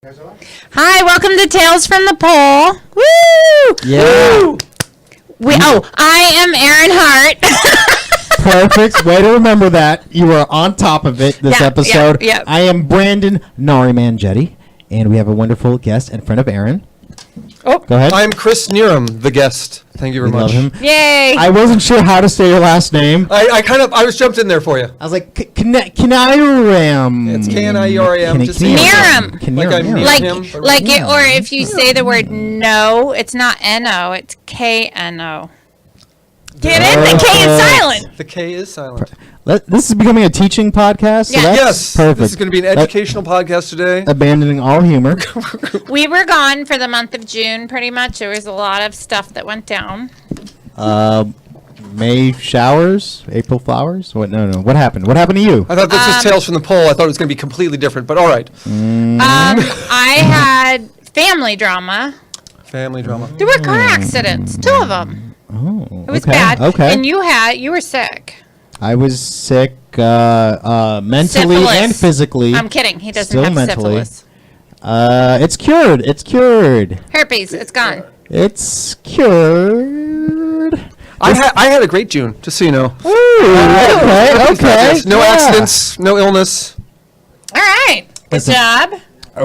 Hi, welcome to Tales from the Pole. Woo! Yeah. Woo! I am Erin Hart. Perfect. Way to remember that. You were on top of it this episode. Yeah. I am Brandon Narimanjetti, and we have a wonderful guest in front of Erin. Oh, go ahead. I'm Chris Knierim, the guest. Thank you very much. Love him. Yay! I wasn't sure how to say your last name. I was jumped in there for you. I was like, Knierim. It's Knierim. Just Knierim. Like I'm near him. Or if you say the word no, it's not N-O, it's K-N-O. Get in? The K is silent. The K is silent. This is becoming a teaching podcast. So Yeah. that's Yes. perfect. This is going to be an educational podcast today. Abandoning all humor. We were gone for the month of June, pretty much. There was a lot of stuff that went down. May showers, April flowers. What? No. What happened? What happened to you? I thought this was Tales from the Pole. I thought it was going to be completely different, but all right. I had family drama. Family drama. There were car accidents, 2 of them. Oh, It was okay, bad. Okay. And you were sick. I was sick mentally Syphilis. and physically. I'm kidding. He doesn't Still have mentally. syphilis. It's cured. It's cured. Herpes, it's gone. It's cured. I had a great June, just so you know. Okay. No accidents, no illness. All right. Good Listen. job.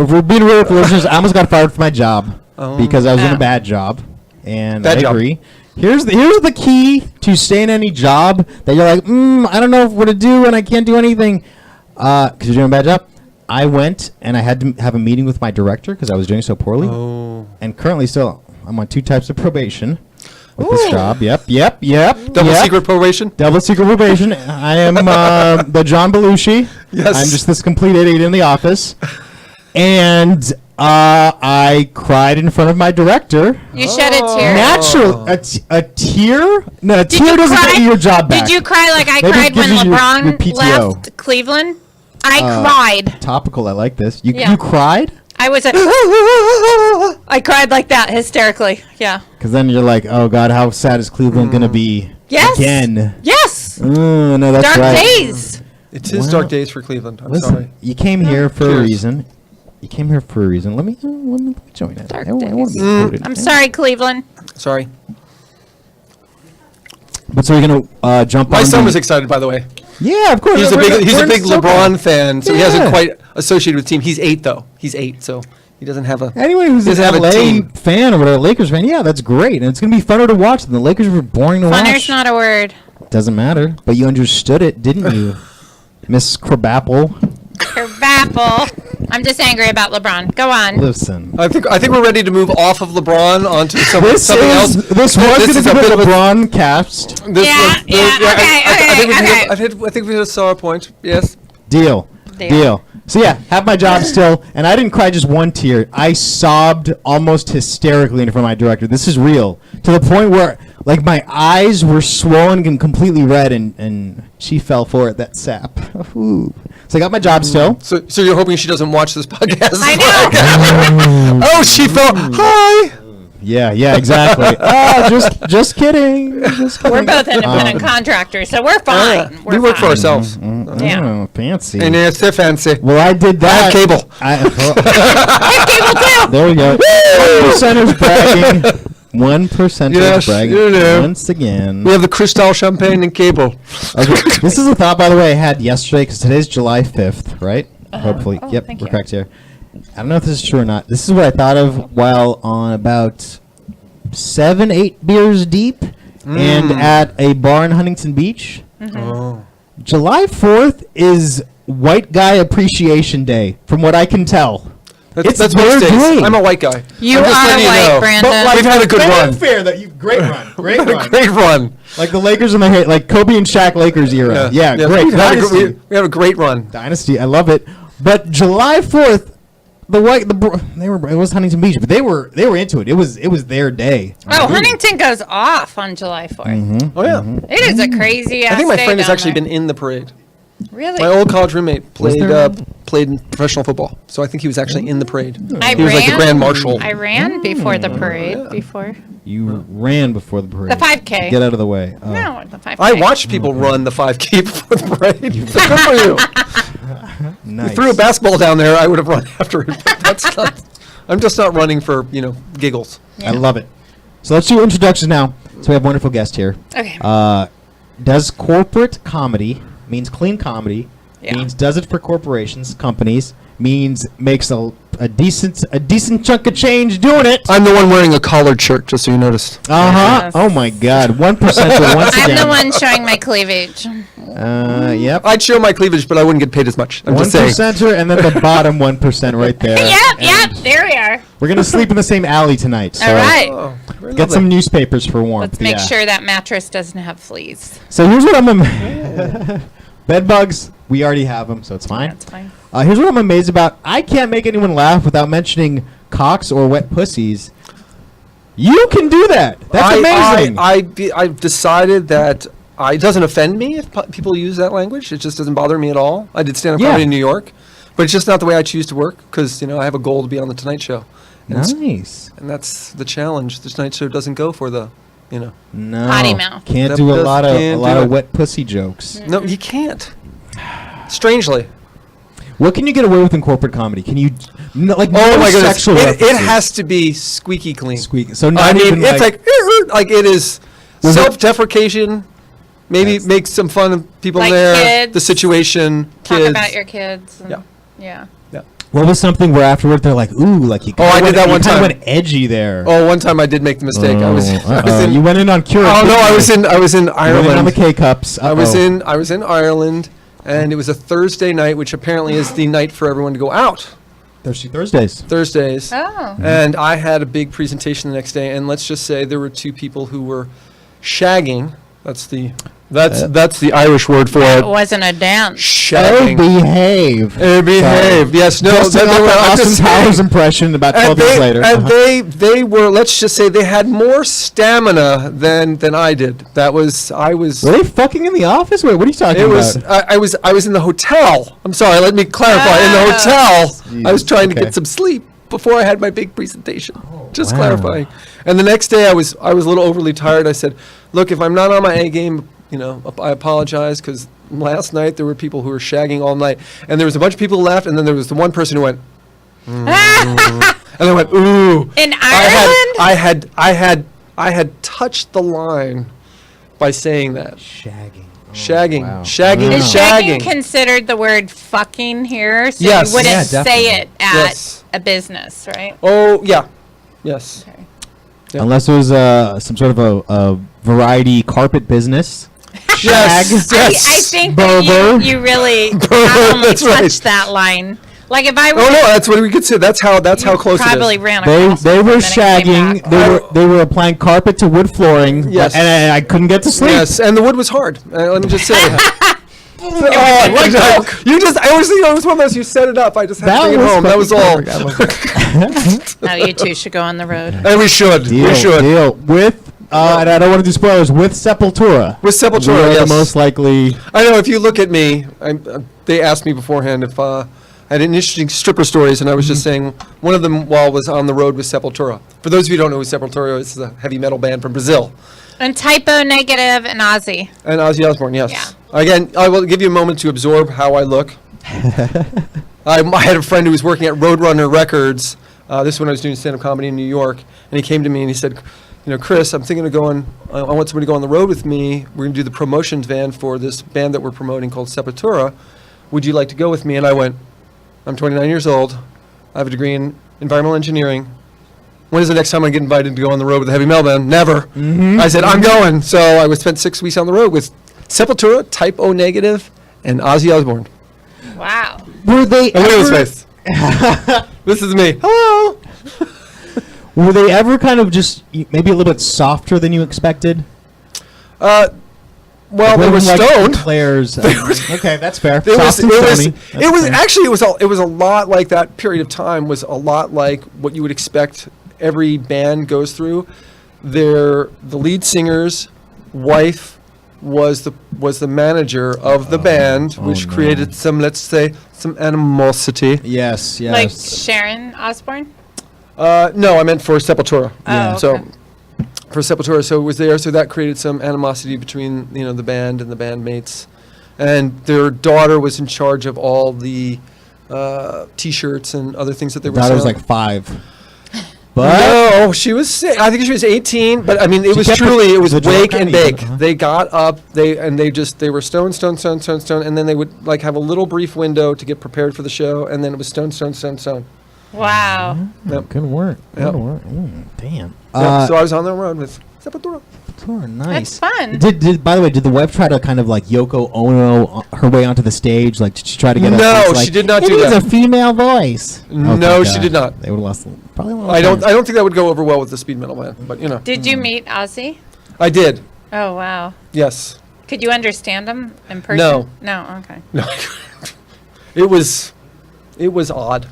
For being real with the listeners, I almost got fired from my job because I was in Oh. a bad job, and Bad I job. agree. Here's the key to stay in any job that you're like, I don't know what to do and I can't do anything because you're doing a bad job. I went and I had to have a meeting with my director because I was doing so poorly. Oh. And currently still, I'm on 2 types of probation with this job. Yep. Double secret probation? Double secret probation. I am the John Belushi. Yes. I'm just this complete idiot in the office. And I cried in front of my director. You shed a tear. Natural. A tear? No, a tear doesn't get you your job back. Did you cry like I Maybe it cried when gives you your LeBron PTO. left Cleveland? I cried. Topical. I like this. You Yeah. cried? I was I cried like that hysterically. Yeah. Because then you're like, oh, God, how sad is Cleveland going to be Yes. again? Yes. Oh, no, that's Dark right. days. It is Wow. dark days for Cleveland. I'm Listen, sorry. you came here for a Cheers. reason. You came here for a reason. Let me join it. Dark I wanna days. be included. I'm sorry, Cleveland. Sorry. But so you're gonna jump on. My son was excited, by the way. Yeah, of course. He's a We're big in SoCal. LeBron fan, so he hasn't Yeah. quite associated with the team. He's 8 though. He's 8, so he doesn't have a. Anyone who's an doesn't have a LA team. fan or whatever, Lakers fan, yeah, that's great, and it's gonna be funner to watch than the Lakers were boring to Funner's watch. not a word. Doesn't matter, but you understood it, didn't you, Miss Crabapple? Apple. I'm just angry about LeBron. Go on. Listen, I think we're ready to move off of LeBron onto something else. this was gonna is be a the bit of a- LeBron cast. This Yeah, was- yeah, okay. I think we just saw a point. Yes. Deal. Deal. So yeah, have my job still, and I didn't cry just one tear. I sobbed almost hysterically in front of my director. This is real, to the point where like my eyes were swollen and completely red, and she fell for it. That sap. Ooh. So I got my job still. So you're hoping she doesn't watch this podcast? I know. Oh, she fell. Hi. Yeah, exactly. Just kidding. Just kidding. We're both independent contractors, so we're fine. We work for ourselves. Yeah. Oh, fancy. And it's fancy. Well, I did that. I have cable. I have cable too. There we go. 1%ers bragging. 1% Yes, bragging. you know. Once again. We have the Cristal champagne and cable. Okay, this is a thought, by the way, I had yesterday, because today's July 5th, right? Hopefully. Oh, Yep, thank we're you. correct here. I don't know if this is true or not. This is what I thought of while on about 7-8 beers deep and at a bar in Huntington Beach. Oh. July 4th is White Guy Appreciation Day, from what I can tell. It's That's their most days. day. I'm a white guy. You I'm just are letting white, know. Brandon. But, like, We've had a good run. Fair that you great run. Great run. Great run. Like the Lakers in the like Kobe and Shaq Lakers era. Yeah, great. We've had Dynasty. we have a great run. Dynasty, I love it. But July 4th, it was Huntington Beach, but they were into it. It was their day. Oh, Huntington goes off on July 4th. Oh yeah. It is a crazy ass I think my day friend has down actually there. been in the parade. Really? My old college roommate played there- played in professional football, so I think he was actually in the parade. I He was like the ran- grand marshal. I ran before the parade. Before You ran before the parade. the 5K. Get out of the way. Oh. No, the 5K. I watched people run the 5K before the parade. So good for you. Nice. You threw a basketball down there, I would have run after it. But that's not. I'm just not running for giggles. I love it. So let's do introductions now. So we have a wonderful guest here. Okay. Does corporate comedy means clean comedy? Yeah. Means does it for corporations, companies? Means makes a decent chunk of change doing it. I'm the one wearing a collared shirt, just so you noticed. Yes. Oh my God. 1% once I'm again. the one showing my cleavage. Yep. I'd show my cleavage, but I wouldn't get paid as much. I'm just saying. 1%er and then the bottom 1% right there. Yep. There we are. We're gonna sleep in the same alley tonight. So All right. Oh, very get lovely. some newspapers for warmth. Let's make yeah. sure that mattress doesn't have fleas. So here's what bed bugs. We already have them, so it's fine. That's fine. Here's what I'm amazed about. I can't make anyone laugh without mentioning cocks or wet pussies. You can do that. That's amazing. I've decided that it doesn't offend me if people use that language. It just doesn't bother me at all. I did stand-up comedy in New York, but it's just not the way I choose to work because I have a goal to be on the Tonight Show. Nice. And that's the challenge. The Tonight Show doesn't go for the, No. Potty mouth. Can't That do a does- lot can't do of it. wet pussy jokes. No, you can't. Strangely. What can you get away with in corporate comedy? Can you no Oh my goodness. sexual It references? has to be squeaky clean. Squeak. So I not mean, even it's like it is Was it- self-deprecation. Maybe That's- make some fun of people Like there. kids. The situation. Talk Kids. about your kids. And, Yeah. Yeah. What was something where afterward they're like, ooh, like you. Oh, I did that one kinda time. went edgy there. Oh, one time I did make the mistake. I was in. You went in on Cure. Oh no, I was in You went in on the Ireland. K cups. I was in Ireland, and it was a Thursday night, which apparently is the night for everyone to go out. Thirsty Thursdays. Thursdays. Oh. And I had a big presentation the next day, and let's just say there were two people who were shagging. That's the Irish word for It it. wasn't a dance. Oh, Shagging. behave. Behave. Yes. No. Just they an were I'm Austin just saying. Powers impression about 12 And years they, later. and Uh-huh. they were, let's just say, they had more stamina than I did. I was. Were they fucking in the office? Wait, what are you talking It was. about? I was in the hotel. I'm sorry. Let me clarify. In the hotel, I was Jesus, trying to okay. get some sleep before I had my big presentation. Just wow. clarifying. And the next day, I was a little overly tired. I said, "Look, if I'm not on my A game, I apologize because last night there were people who were shagging all night, and there was a bunch of people who left, and then there was the one person who went." And I went, ooh. In Ireland? I had touched the line by saying that. Shagging. Oh, Shagging. wow. Shagging. Wow. Is shagging considered the word fucking here? So Yes. you wouldn't Yeah, say definitely. it at Yes. a business, right? Oh, yeah. Yes. Okay. Yeah. Unless it was some sort of a variety carpet business. Yes. Shag. I Yes. think Berber. that you really only That's right. touched that line. Like if I were Oh, no, that's what we could say. That's how close probably it is. ran They across they it were and then it came shagging. back. They were applying carpet to wood flooring. Yes. And I couldn't get to sleep. Yes, and the wood was hard. Let me just say that. I always think it was one of those, you set it up. I just had to bring it home. That was all. Now you two should go on the road. And we should. We should. Deal with. And I don't want to do spoilers. With Sepultura. With Sepultura, We are yes. the most likely. I know if you look at me, they asked me beforehand if I had an interesting stripper stories, and I was just saying one of them while I was on the road with Sepultura. For those of you who don't know who Sepultura is, it's a heavy metal band from Brazil. And Typo Negative and Ozzy. And Ozzy Osbourne, yes. Yeah. Again, I will give you a moment to absorb how I look. I had a friend who was working at Roadrunner Records. This is when I was doing stand-up comedy in New York, and he came to me and he said, Chris, I'm thinking of going, I want somebody to go on the road with me. We're going to do the promotions van for this band that we're promoting called Sepultura. Would you like to go with me? And I went, I'm 29 years old. I have a degree in environmental engineering. When is the next time I get invited to go on the road with a heavy metal band? Never. I said, I'm going. So I spent 6 weeks on the road with Sepultura, Type O Negative, and Ozzy Osbourne. Wow. Were they And look at his ever, face. This is me. Hello. were they ever kind of just maybe a little bit softer than you expected? Well, they were stoned. Players. Okay, that's fair. It was, Soft and stony. That's fair. actually, it was a lot like that period of time was a lot like what you would expect every band goes through. The lead singer's wife was the manager of the band, which no. created some, let's say, some animosity. Yes, yes. Like Sharon Osbourne? No, I meant for Sepultura. Oh, So okay. for Sepultura, so it was there, so that created some animosity between the band and the bandmates, and their daughter was in charge of all the T-shirts and other things that they were Daughter selling. was like 5. But No, she was sick. I think she was 18, but I mean, it She was kept truly, it was the drug wake and kind of- bake. They got up, they were stone, and then they would like have a little brief window to get prepared for the show, and then it was stone. Wow. Yep. Good work. Yep. Good work. Damn. Yep, so I was on the road with Sepultura. Oh, nice. That's fun. Did by the way, did the wife try to kind of like Yoko Ono her way onto the stage? Like, did she try to get? No, like, she did not "It do needs that." a female voice. No, thank she God. did not. They would have lost probably. I don't think that would go over well with the speed metal man, but you know. Did you meet Ozzy? I did. Oh, wow. Yes. Could you understand him in person? No. No, okay. No. It was odd.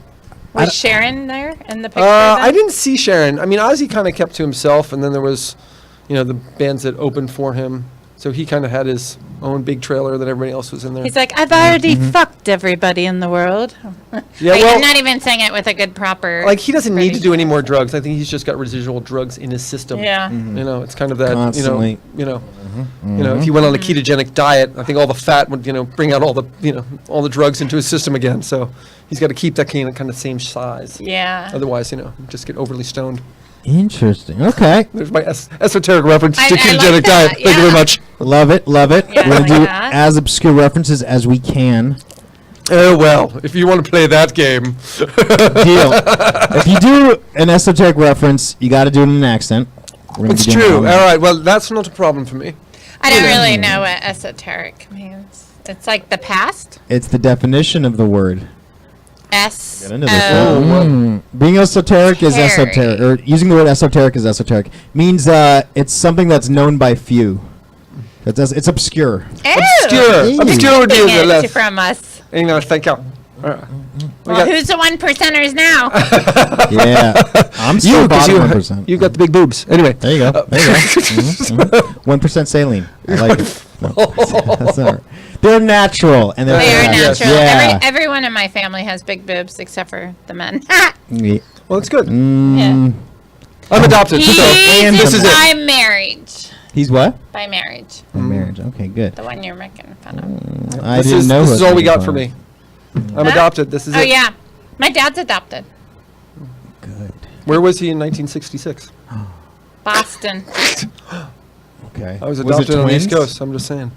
Was Sharon there in the picture? I then? didn't see Sharon. I mean, Ozzy kind of kept to himself, and then there was, the bands that opened for him. So he kind of had his own big trailer that everybody else was in there. He's like, I've already fucked everybody in the world. Yeah, Like, well, I'm not even saying it with a good proper. like he doesn't need to British do any more drugs. I think he's just got residual drugs in his system. Yeah. It's kind of that. Constantly. If he went on a ketogenic diet, I think all the fat would, bring out all the drugs into his system again. So he's got to keep that kind of same size. Yeah. Otherwise, just get overly stoned. Interesting. Okay. There's my esoteric reference to I like ketogenic that, diet. Thank you very yeah. much. Love it. Love it. Yeah, We're gonna like do that. as obscure references as we can. Oh, well, if you want to play that game. Deal. If you do an esoteric reference, you got to do it in an accent. We're gonna It's be doing true. it All on- right, well, that's not a problem for me. I don't really know what esoteric means. It's like the past. It's the definition of the word. S. Get into this. O. Being esoteric is Terry. esoteric, or using the word esoteric is esoteric. Means it's something that's known by few. It's obscure. Obscure. Ew. Obscure would be Keeping the it left. from us. Thank you. All right. Well, who's the 1%ers now? Yeah, I'm still bottom 1%. You got the big boobs. Anyway. There you go. There you go. 1% saline. I like it. No, that's all right. They're natural and they're They are Yes. natural. Yeah. Everyone in my family has big boobs except for the men. Yeah. Well, it's good. Mm, I'm adopted. He's So, and this is it. by marriage. He's what? By marriage. A marriage. Okay, good. The one you're making fun of. I This didn't is, know. this who is was all we making got for fun me. of. I'm Huh? adopted. This is Oh, it. yeah. My dad's adopted. Good. Where was he in 1966? Boston. Okay. I was it adopted on the East twins? Coast. I'm just saying.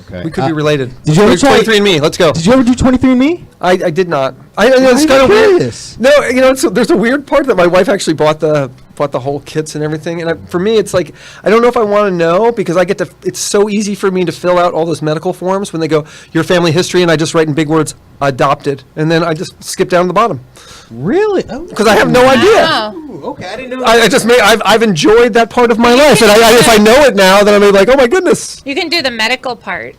Okay. We could be related. did you ever try- 23andMe. Let's go. Did you ever do 23andMe? I did not. It's I'm kind of weird. curious. No, there's a weird part that my wife actually bought the whole kits and everything, and for me, it's like I don't know if I want to know because I get to. It's so easy for me to fill out all those medical forms when they go your family history, and I just write in big words adopted, and then I just skip down to the bottom Really? because I have no idea. Oh. Okay, I didn't know. I've enjoyed that part of my life, and if I know it now, then I'm like, oh my goodness. You can do the medical part.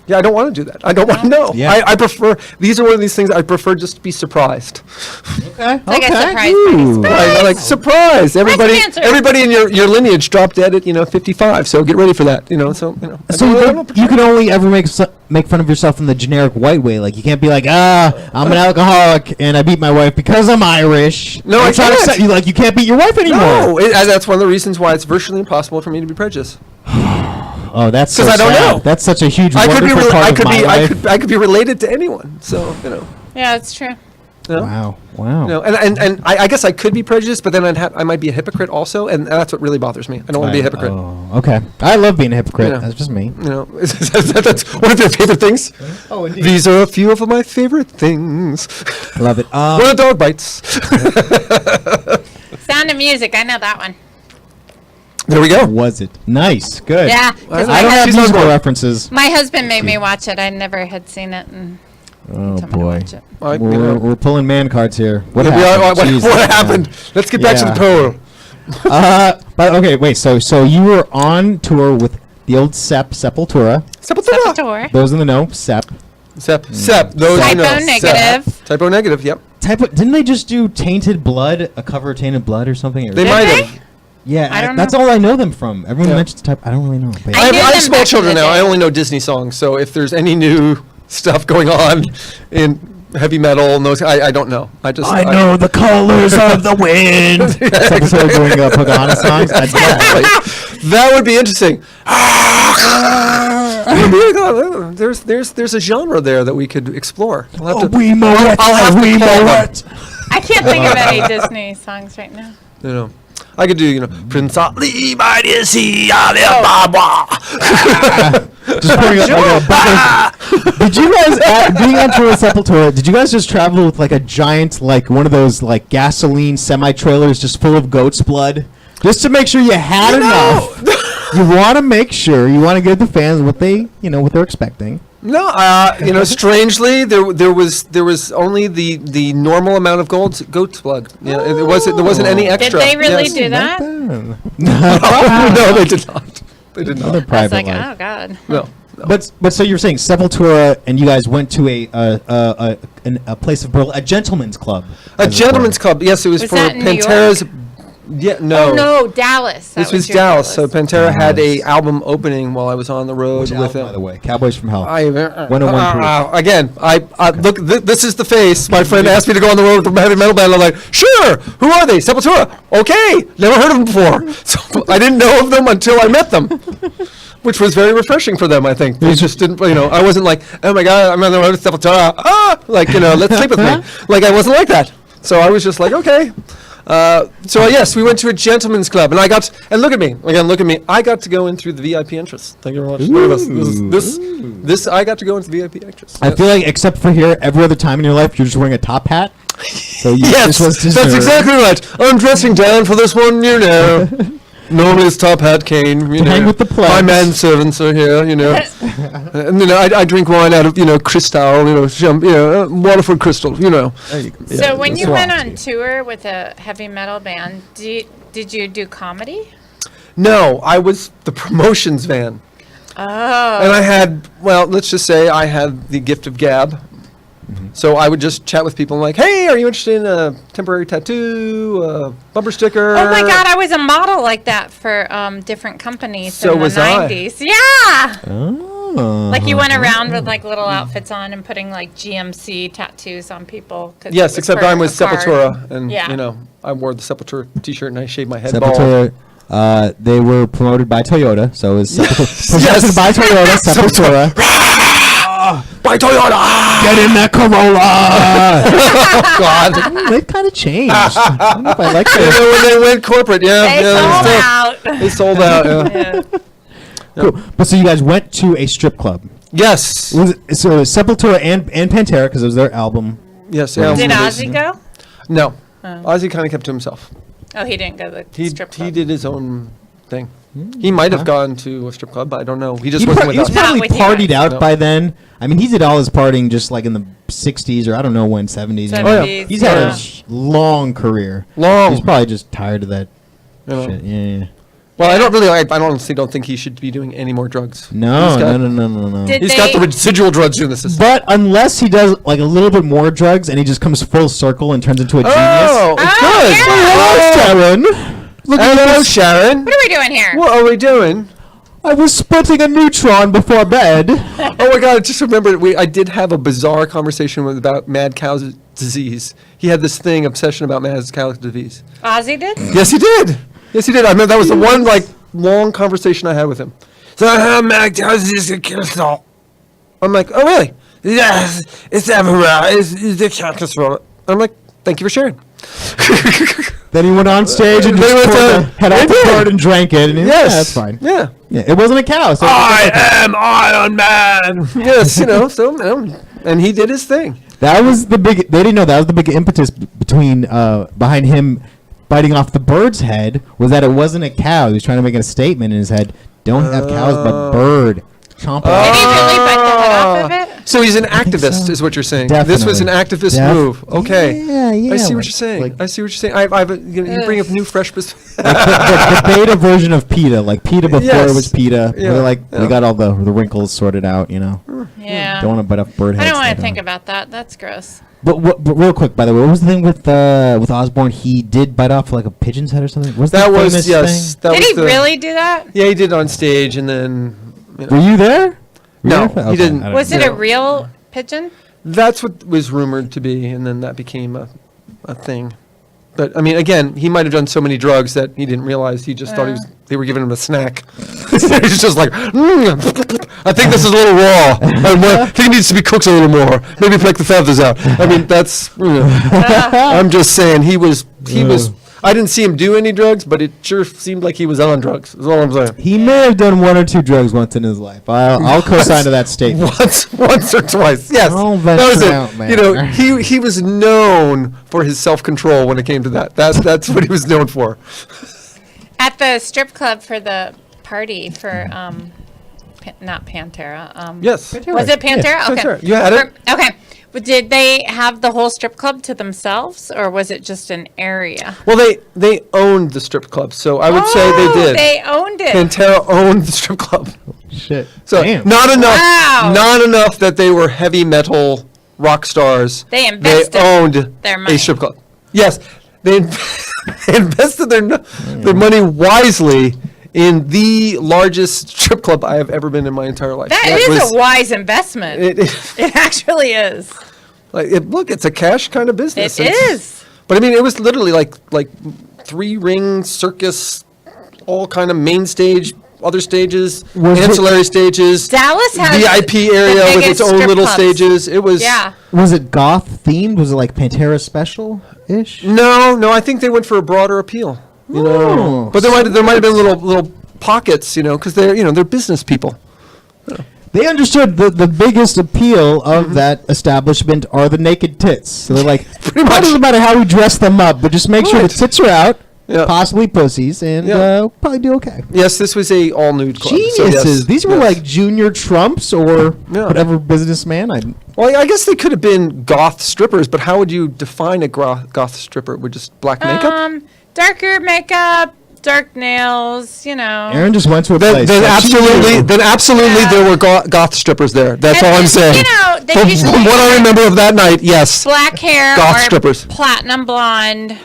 Yeah, I don't want to do that. I don't want to know. Yeah. I prefer. These are one of these things I prefer just to be surprised. Okay. like a okay. surprise Ooh. party. Like surprise! cancer. Everybody in your lineage dropped dead at 55. So get ready for that. So I don't you can only ever make fun of yourself in the generic white way. Like you can't be like, I'm an alcoholic and I beat my wife because I'm Irish. No, I I'm trying to can't. set you like you can't beat your wife anymore. No, that's one of the reasons why it's virtually impossible for me to be prejudiced. Oh, that's so 'Cause I don't sad. know. That's such a huge. I could be wonderful part of my life. I could be related to anyone. So Yeah, that's true. Wow. Wow. and I guess I could be prejudiced, but then I might be a hypocrite also, and that's what really bothers me. I don't want to be a hypocrite. Oh, okay. I love being a hypocrite. Yeah. That's just me. That's one of your favorite things. Oh, indeed. These are a few of my favorite things. Love it. When a dog bites. Sound of Music. I know that one. There we go. Was it nice? Good. Yeah. 'cause I don't have She's on musical board. references. my husband made me watch it. I never had seen it. And Oh told me to boy. watch it. We're pulling man cards here. What Yeah, happened? Jesus, what man. happened? Let's get back to the Yeah. poll. But okay, wait. So you were on tour with the old Sepultura. Sepultura. Sepultura. Those in the know, Sep. Sep. Those Typo you know. negative. Typo negative. Yep. Didn't they just do Tainted Blood, a cover of Tainted Blood or something? They Did might they? have. Yeah, I don't that's know. all I know them from. Everyone Yeah. mentions type. I don't really know. But I I knew have them small back in children the now. day. I only know Disney songs. So if there's any new stuff going on in heavy metal and those, I don't know. I know the colors of the wind. Sepultura doing Pocahontas songs. I'd love it. That would be interesting. There's a genre there that we could explore. We'll have to, wee Moret, I'll have to wee call them. Moret. I can't think of any Disney songs right now. You know, I could do, Prince Ali by the Sea, Alibaba. Just pouring up like a bucket. Did you guys, being on tour with Sepultura, did you guys just travel with like a giant, like one of those like gasoline semi-trailers just full of goat's blood? Just to make sure you had enough. You want to make sure, you want to give the fans what they, what they're expecting. No, strangely, there was only the normal amount of goat's blood. There wasn't any Did extra. they really Yes. do that? No, they did not. They did Another not. I was private like, life. oh god. No. But so you're saying Sepultura and you guys went to a place of a gentleman's club. A gentleman's club. Yes, it was Was for that in New Pantera's. Yeah, no. Oh no, Dallas. That This was your Dallas. So Pantera had a Dallas. album opening while I was on the road Which with album, him. by the way, Cowboys from Hell. 101 proof. Again, I look. This is the face. My friend asked me to go on the road with a heavy metal band. I'm like, sure. Who are they? Sepultura. Okay. Never heard of them before. So I didn't know of them until I met them, which was very refreshing for them. I think they just didn't. I wasn't like, oh my god, I'm on the road with Sepultura. Let's sleep with me. Like I wasn't like that. So I was just like, okay. Yes, we went to a gentleman's club, and look at me again. Look at me. I got to go in through the VIP entrance. Thank you very much. Look at this. I got to go into the VIP entrance. I feel like, except for here, every other time in your life, you're just wearing a top hat. So Yes, this was that's deserved. exactly right. I'm dressing down for this one, Normally it's top hat, cane, hang with the My plebs. manservants are here, And I drink wine out of, Cristal, Waterford Crystal, There you go. So when you went on Swarovski. tour with a heavy metal band, did you do comedy? No, I was the promotions van. Oh. And I had, let's just say I had the gift of gab. So I would just chat with people like, hey, are you interested in a temporary tattoo, a bumper sticker? Oh my God, I was a model like that for different companies So in the was I. 90s. Yeah. Oh. Like you went around with like little outfits on and putting like GMC tattoos on people. 'cause it Yes, was except for I'm with a card. Sepultura, and Yeah. I wore the Sepultura T-shirt and I shaved my head bald. Sepultura, they were promoted by Toyota, so it was possessed Yes. by Toyota, Sepultura. By Toyota. Get in that Corolla! God. They've kind of changed. I don't know if I like You that. know, when they went corporate, They sold still- out. They sold out. Yeah. Yeah. Cool. But so you guys went to a strip club. Yes. Was it, so it was Sepultura and Pantera, because it was their album. Yes. Did Did yeah. Ozzy go? No. Ozzy kind of kept to himself. Oh, he didn't go to the He strip club. did his own thing. He might have gone to a strip club, but I don't know. He just He, wasn't pro- with he was us. Not probably with you partied guys. out No. by then. I mean, he did all his partying just like in the 60s or I don't know when, 70s. you know. 70s, He's had yeah. a long career. Long. He's probably just tired of that You know. shit. Yeah. Well, I honestly don't think he should be doing any more drugs. No, He's got- no. Did He's they, got the residual drugs in the system. But unless he does like a little bit more drugs and he just comes full circle and turns into a genius. Oh, good. yeah. Hello, Sharon. Hello, Sharon. what are we doing here? What are we doing? I was splitting a neutron before bed. Oh my God! I just remembered I did have a bizarre conversation about mad cow disease. He had this obsession about mad cow disease. Ozzy did? Yes, he did. Yes, he did. I remember that was the one long conversation I had with him. So I have mad cow disease and cancer. I'm like, oh really? Yes, it's everywhere. It's the cancer. I'm like, thank you for sharing. Then he went on stage and Then just he went poured to- the head out He the did. bird and drank it. And he- Yes, yeah, that's fine. Yeah. Yeah, it wasn't a cow. So I am Iron Man. Yes, and he did his thing. that was the big. They didn't know that was the big impetus behind him biting off the bird's head was that it wasn't a cow. He was trying to make a statement in his head. Don't have cows, but bird. Chomp it. Did he really bite the head off of it? So he's an activist, so. is what you're saying. This was an activist move. Okay. Yeah. I see what like- you're saying. like- I see what you're saying. You bring up new, fresh perspective. the beta version of PETA, like PETA before Yes. it was PETA. Yeah, We're like yeah. we got all the wrinkles sorted out, you know. Yeah. Don't want to bite off bird I heads. don't want they to think about that. That's gross. But real quick, by the way, what was the thing with Osborne? He did bite off like a pigeon's head or something. Was That the was, famous yes. thing? That Did was he the- really do that? Yeah, he did on stage, and then. Were you there? Were No, you there? he didn't. I don't Was know. it a No. real pigeon? That's what was rumored to be, and then that became a thing. But I mean, again, he might have done so many drugs that he didn't realize. He just thought they were giving him a snack. He's just like, I think this is a little raw. I think it needs to be cooked a little more. Maybe pick the feathers out. I mean, that's. I'm just saying he was. I didn't see him do any drugs, but it sure seemed like he was on drugs. That's all I'm saying. He may have done 1 or 2 drugs once in his life. I'll co-sign to that statement. Once or twice. Yes, Don't that was venture it. out, man. You know, he was known for his self-control when it came to that. That's what he was known for. At the strip club for the party for not Pantera. Yes. Was it Pantera? Yeah, okay. Pantera. You had it. Okay. But did they have the whole strip club to themselves, or was it just an area? Well, they owned the strip club, so I would say they did. They owned it. Pantera owned the strip club. Shit. So Damn. not enough. Wow. Not enough that they were heavy metal rock stars. They invested owned their money. a strip club. Yes, they invested their money wisely in the largest strip club I have ever been in my entire life. That is a wise investment. It actually is. Look, it's a cash kind of business. It is. But I mean, it was literally like 3-ring circus, all kind of main stage, other stages, ancillary stages. Dallas has VIP area the with its biggest own strip little clubs. stages. It was. Yeah. Was it goth themed? Was it like Pantera special-ish? No, I think they went for a broader appeal. You know, but there might have been little pockets, you know, because they're business people. They understood the biggest appeal of that establishment are the naked tits. So they're like, Pretty it much. doesn't matter how we dress them up, but just make sure the Right. tits are out, Yeah. possibly pussies, and Yeah. we'll probably do okay. Yes, this was a all nude club. so Geniuses. yes, These were yes. like junior Trumps or Yeah. whatever businessman. Well, I guess they could have been goth strippers, but how would you define a goth stripper? With just black makeup? Darker makeup, dark nails, you know. Aaron just went to a Then place. absolutely, Yeah. there were goth strippers there. That's And all I'm then, saying. you know, they from usually what I have remember of that night, yes. black hair Goth or strippers. platinum blonde.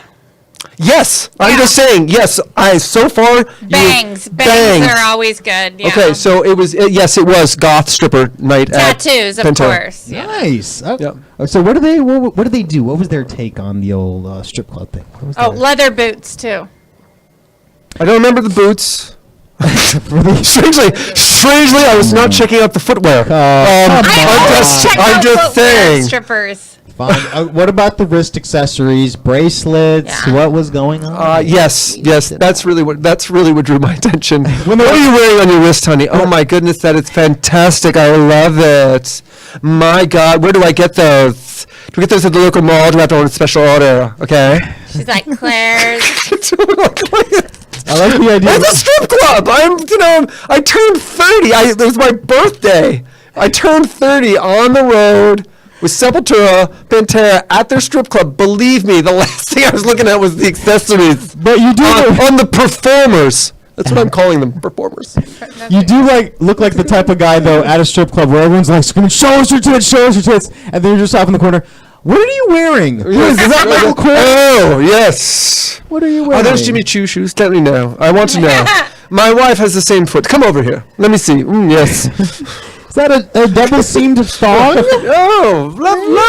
Yes, I'm Yeah. just saying. Yes, so far. Bangs. you, Bangs are always good. Yeah. Okay, so it was. Yes, it was goth stripper night. tattoos, at of Pantera. course. Yeah. Nice. Yeah. So what did they do? What was their take on the old strip club thing? What was Oh, their- leather boots too. I don't remember the boots. strangely, I was not checking out the footwear. I'm just saying. Strippers. Fine. What about the wrist accessories, bracelets? Yeah. What was going on? Yes, that's really what drew my attention. What are you wearing on your wrist, honey? Oh my goodness, that is fantastic! I love it. My God, where do I get those? Do we get those at the local mall? Do we have to order a special order? Okay. She's like Claire's. I like the idea. It's a strip club. I turned 30. It was my birthday. I turned 30 on the road with Sepultura, Pantera at their strip club. Believe me, the last thing I was looking at was the accessories. But you do on the performers. That's what I'm calling them, performers. You do look like the type of guy though at a strip club where everyone's like screaming, "Show us your tits, show us your tits," and then you're just off in the corner. What are you wearing? Is that Michael Kors? Oh, yes. What are you Are wearing? those Jimmy Choo shoes? Let me know. I want to know. My wife has the same foot. Come over here. Let me see. Yes. Is that a double seamed thong? Oh,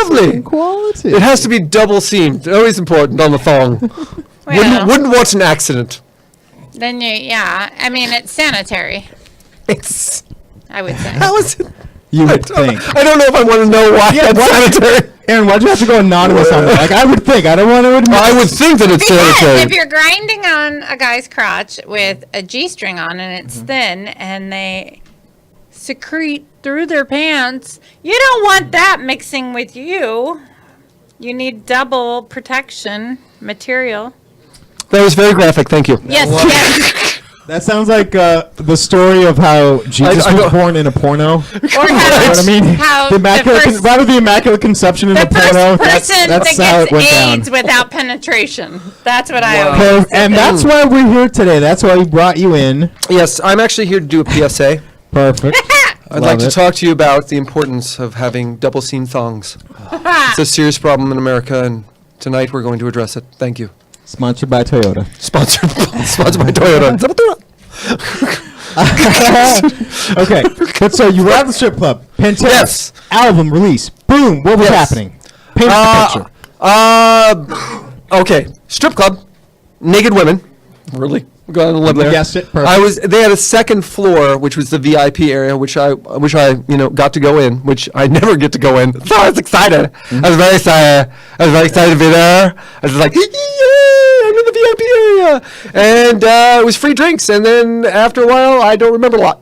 lovely. Quality. It has to be double seamed. Always important on the thong. Well, Wouldn't want an accident. then I mean, it's sanitary, It's. I would say. How is it? You would think. I don't know if I want to know why that's sanitary. Aaron, why'd you have to go anonymous on that? Like, I would think. I don't want to admit. I would think that it's Because sanitary. if you're grinding on a guy's crotch with a G-string on and it's thin and they secrete through their pants, you don't want that mixing with you. You need double protection material. That was very graphic. Thank you. Yes, yes. That sounds like the story of how Jesus I was know. born in a porno. Or You know what I mean? how The immaculate, rather the immaculate conception in the a porno. first person That's that how it gets went down. AIDS without penetration. That's what I Wow. always And that's why we're here today. That's why we brought you in. Yes, I'm actually here to do a PSA. Perfect. I'd like to talk to you about the importance of having double seam thongs. It's a serious problem in America, and tonight we're going to address it. Thank you. Sponsored by Toyota. Sponsored by Toyota. Okay. But so you were at the strip club. Pantera. Yes. Album release. Boom. What was Yes. happening? Paint us the picture. Okay, strip club, naked women. Really? Go and live there. Guessed it. Perfect. They had a second floor, which was the VIP area, which I got to go in, which I never get to go in. So I was excited. I was very excited. I was very excited to be there. I was like, yeah, I'm in the VIP area, and it was free drinks. And then after a while, I don't remember a lot.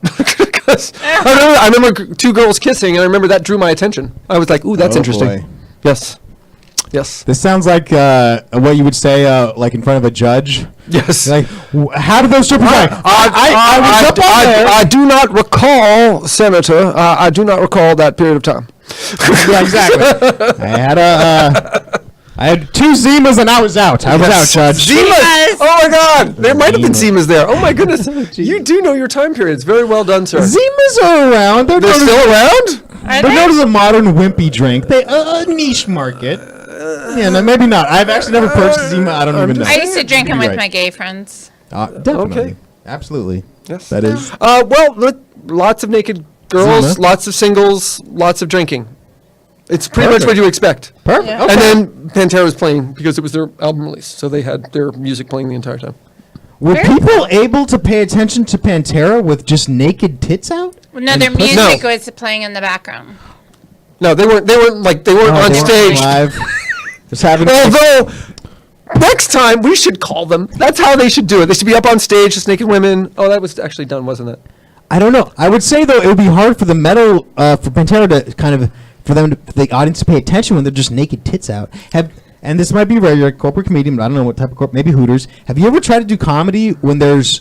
I remember two girls kissing, and I remember that drew my attention. I was like, ooh, that's interesting. Boy. Yes. Yes. This sounds like what you would say, like in front of a judge. Yes. Like, how did those strippers die? I was up on there. I do not recall, Senator. I do not recall that period of time. Yeah, exactly. I had 2 Zimas and I was out. I was out, Judge. Zimas! Oh my God! There might have been Zimas there. Oh my goodness! You do know your time periods. Very well done, sir. Zimas are around. They're still around? Are They're they? known as a modern wimpy drink. They a niche market. Yeah, no, maybe not. I've actually never purchased Zima. I don't even know. I used to drink them You're with right. my gay friends. Definitely. Okay. Absolutely. Yes. That is. Lots of naked girls, Zima. lots of singles, lots of drinking. It's pretty much Perfect. what you expect. Perfect. Yeah. Okay. And then Pantera was playing because it was their album release, so they had their music playing the entire time. Were Very people able to pay attention to Pantera with just naked tits out? No, And their pussy? music No. was playing in the background. No, they weren't. They weren't on They weren't stage. live. Just having. Although, next time we should call them. That's how they should do it. They should be up on stage, just naked women. Oh, that was actually done, wasn't it? I don't know. I would say though it would be hard for the metal for Pantera to kind of for the audience to pay attention when they're just naked tits out. And this might be rare. You're a corporate comedian, but I don't know what type of maybe Hooters. Have you ever tried to do comedy when there's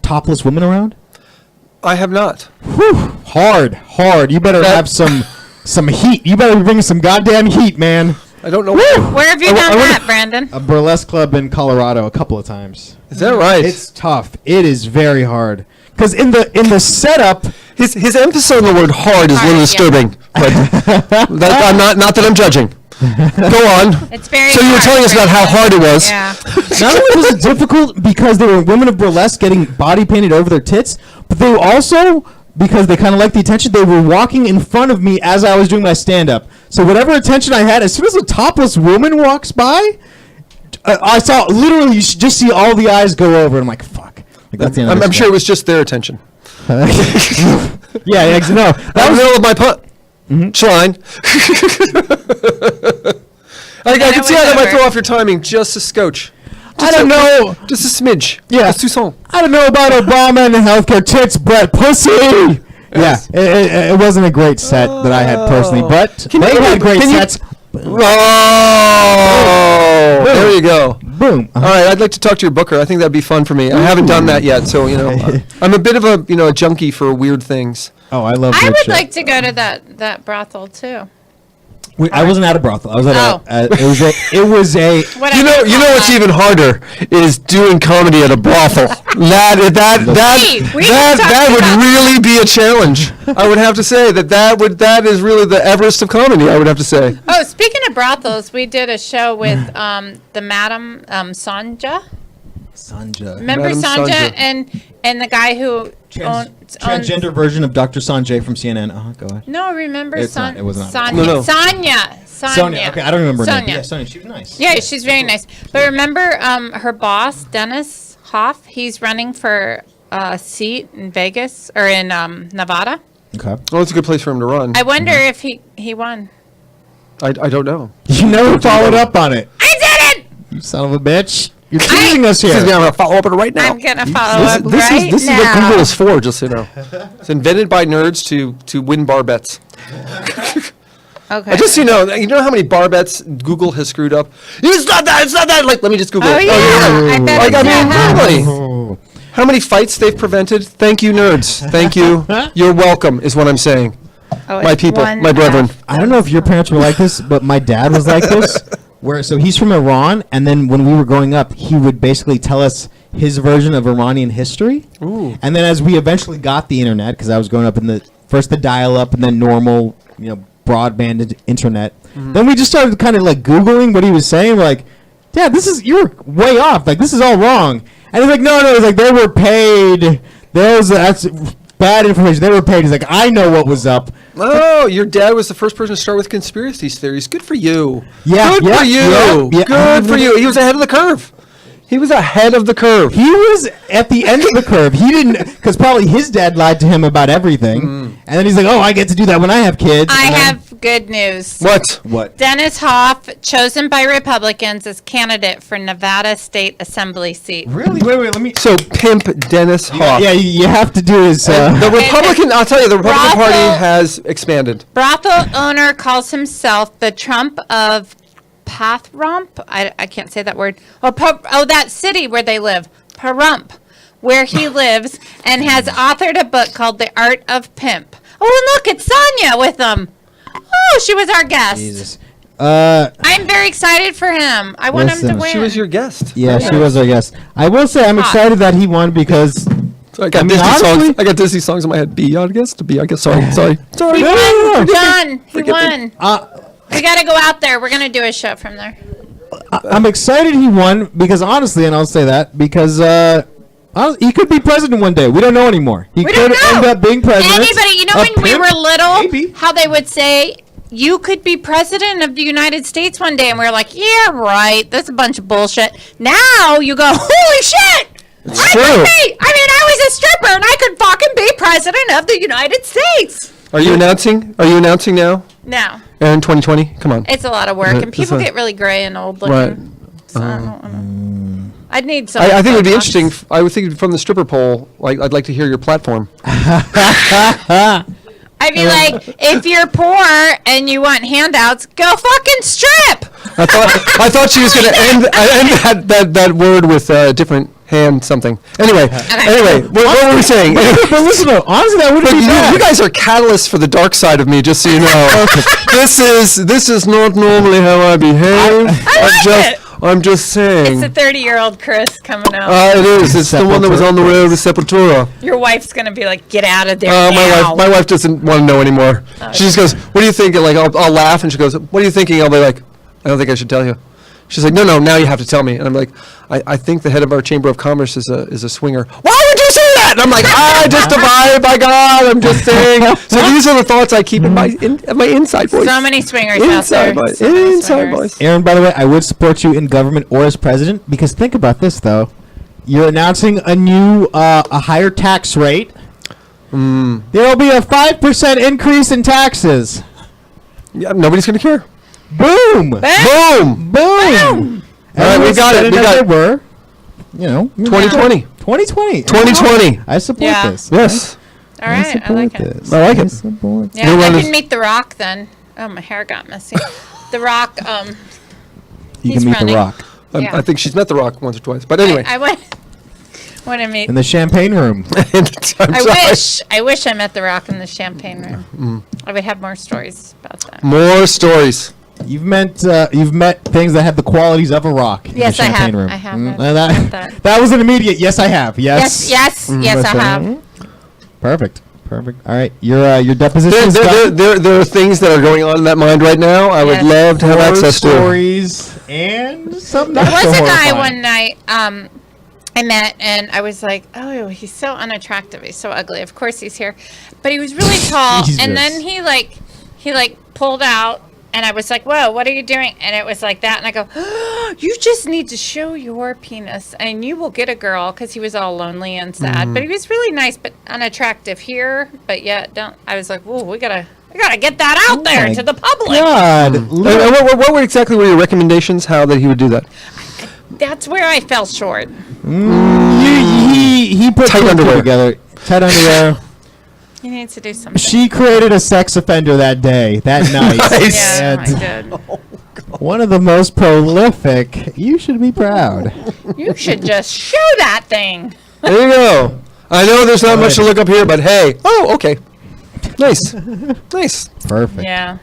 topless women around? I have not. Whew, hard. You better have some heat. You better bring some goddamn heat, man. I don't know. Where have you done I that, Brandon? A burlesque club in Colorado a couple of times. Is that right? It's tough. It is very hard. Because in the setup, His emphasis on the word hard is a little Hard, disturbing. But I'm not that I'm judging. Go on. It's very. So you were hard, telling us about how hard it was. Yeah. not only was it difficult because they were women of burlesque getting body painted over their tits, but they were also, because they kind of liked the attention, they were walking in front of me as I was doing my stand-up. So whatever attention I had, as soon as a topless woman walks by, I saw literally, you should just see all the eyes go over, and I'm like, fuck. Like, that's the end of I'm this sure it guy. was just their attention. Yeah, no. That was the middle of my punt. Shrine. I can see how that might over. throw off your timing just a scotch. I don't know. Just a smidge. Yeah. A soupçon. I don't know about Obama and the healthcare tits, but pussy. Yes. Yeah, it wasn't a great set that I had personally, but they had great sets. Oh, there you go. Boom. All right, I'd like to talk to your booker. I think that'd be fun for me. I haven't done that yet, so I'm a bit of a junkie for weird things. Oh, I love. I weird would shit. like to go to that brothel too. I wasn't at a brothel. I was at Oh. it was a. Whatever You know what's call even harder is doing comedy at a brothel. That would really be a challenge. I would have to say that is really the Everest of comedy. I would have to say. that. Oh, speaking of brothels, we did a show with the Madam Sanja. Sanja. Remember Madam Sanja Sanja. and the guy who owns Transgender version of Dr. Sanjay from CNN. Go ahead. No, remember It's not- it was not. Sonia. No. Sonia. Sonia. Okay, I don't remember her name. Sonia. Yeah, Sonia. She was nice. Yeah, she's very nice. But remember her boss, Dennis Hoff? He's running for a seat in Vegas or in Nevada. Okay. Well, it's a good place for him to run. I wonder if he won. I don't know. You never followed up on it. I did it! You son of a bitch. You're teasing us Excuse me, here. I'm gonna follow up on it right now. I'm going to follow up This right is now. what Google is for, just so you know. It's invented by nerds to win bar bets. Okay. Just so you know how many bar bets Google has screwed up? It's not that. Like, let me just Google Oh, it. yeah. I bet Like, it's I mean, not. really. Oh. How many fights they've prevented? Thank you, nerds. Thank you. You're welcome, is what I'm saying. Oh, My it's people, one my brethren. F. I don't know if your parents were like this, but my dad was like this. So he's from Iran, and then when we were growing up, he would basically tell us his version of Iranian history. Ooh. And then as we eventually got the internet, because I was growing up in first the dial-up and then normal, broadband internet. Then we just started kind of like Googling what he was saying. We're like, Dad, you're way off. Like, this is all wrong. And he's like, no. He's like, they were paid. That's bad information. They were paid. He's like, I know what was up. Oh, your dad was the first person to start with conspiracy theories. Good for you. Yeah, Good yeah, for you. yeah. Good for you. He was ahead of the curve. He was ahead of the curve. He was at the end of the curve. He didn't, because probably his dad lied to him about everything. And then he's like, oh, I get to do that when I have kids. I And then- have good news. What? Dennis Hoff, chosen by Republicans as candidate for Nevada State Assembly seat. Really? Wait, let me. So, pimp Dennis Hoff. Yeah, you have to do his. The Republican, I'll tell you, the Republican Brothel- Party has expanded. Brothel owner calls himself the Trump of Pathrump. I can't say that word. That city where they live, Pahrump, where he lives, and has authored a book called The Art of Pimp. Oh, and look, it's Sonia with them. Oh, she was our guest. Jesus. I'm very excited for him. I want him to Listen. win. She was your guest. Yeah, she was our guest. I will say I'm excited that he won because. So I got I mean, Disney honestly- songs. I got Disney songs in my head. Be our guest. To be our guest. Sorry. He No, won. no, no. Done. He Forget won. We got to go out there. We're going to do a show from there. I'm excited he won because honestly, and I'll say that because he could be president one day. We don't know anymore. He We could don't know. end up being president. Anybody, you know, A when we pimp? were little, Maybe. how they would say, you could be president of the United States one day. And we are like, yeah, right. That's a bunch of bullshit. Now you go, holy shit. I true. could be. I mean, I was a stripper and I could fucking be president of the United States. Are you announcing? Are you announcing now? No, Aaron, 2020? Come on. it's a lot of work. And It's people a- get really gray and old looking. Right. So I don't wanna- I'd need some. I think it would be Botox. interesting. I would think from the stripper pole, like I'd like to hear your platform. I'd be like, if you're poor and you want handouts, go fucking strip. I thought she was going to end that word with a different hand something. Anyway, what were we saying? but listen, though, honestly, that wouldn't But be bad. you guys are catalysts for the dark side of me, just so you know. This is not normally how I behave. I'm just saying. It's a 30-year-old Chris coming out. It is. It's the one that was on the way to Sepultura. Your wife's gonna be like, "Get out of there My now." wife doesn't want to know anymore. She just goes, "What do you think?" Like I'll laugh, and she goes, "What are you thinking?" I'll be like, "I don't think I should tell you." She's like, "No, now you have to tell me." And I'm like, "I think the head of our Chamber of Commerce is a swinger." Why would you say that? And I'm like, "I just abide by God. I'm just saying." So these are the thoughts I keep in my inside voice. So many swingers out there. Inside voice. So many Inside swingers. voice. Aaron, by the way, I would support you in government or as president because think about this though. You're announcing a new, a higher tax rate. There will be a 5% increase in taxes. Yeah, nobody's gonna care. Boom! Boom. Boom! All right, we got it. We got it. Were, you know, 2020. 2020. 2020. I support Yeah. this. Yes. All right, I like it. This. I like it. Support. Yeah, You're I one of can meet The Rock then. Oh, my hair got messy. The Rock. You He's can meet running. The Rock Yeah. I think she's met The Rock once or twice. But anyway. I want to meet. in the champagne room. I wish I met The Rock in the champagne room. I would have more stories about that. More stories. You've met things that have the qualities of a rock in Yes, the I have. champagne room. I have. That, That. that was an immediate yes. I have. Yes. Yes, I have. Perfect. All right, your deposition is done. There are things that are going on in that mind right now. I would Yes. love to have Horror access to. stories and some. There not was so a guy horrifying. one night I met, and I was like, oh, he's so unattractive. He's so ugly. Of course he's here. But he was really tall. Jesus. And then he pulled out, and I was like, whoa, what are you doing? And it was like that. And I go, oh, you just need to show your penis, and you will get a girl, because he was all lonely and sad. But he was really nice, but unattractive here. But yet, I was like, whoa, we gotta get that out there my to the public. God, And what were exactly were your recommendations? How that he would do that? That's where I fell short. he put Tight two and two underwear. together. Tight underwear. He needs to do something. She created a sex offender that day, that night. Nice. Yeah, I And did. one of the most prolific. You should be proud. You should just show that thing. There you go. I know there's not much to look up here, but hey. Oh, okay. Nice. Nice. Perfect. Yeah,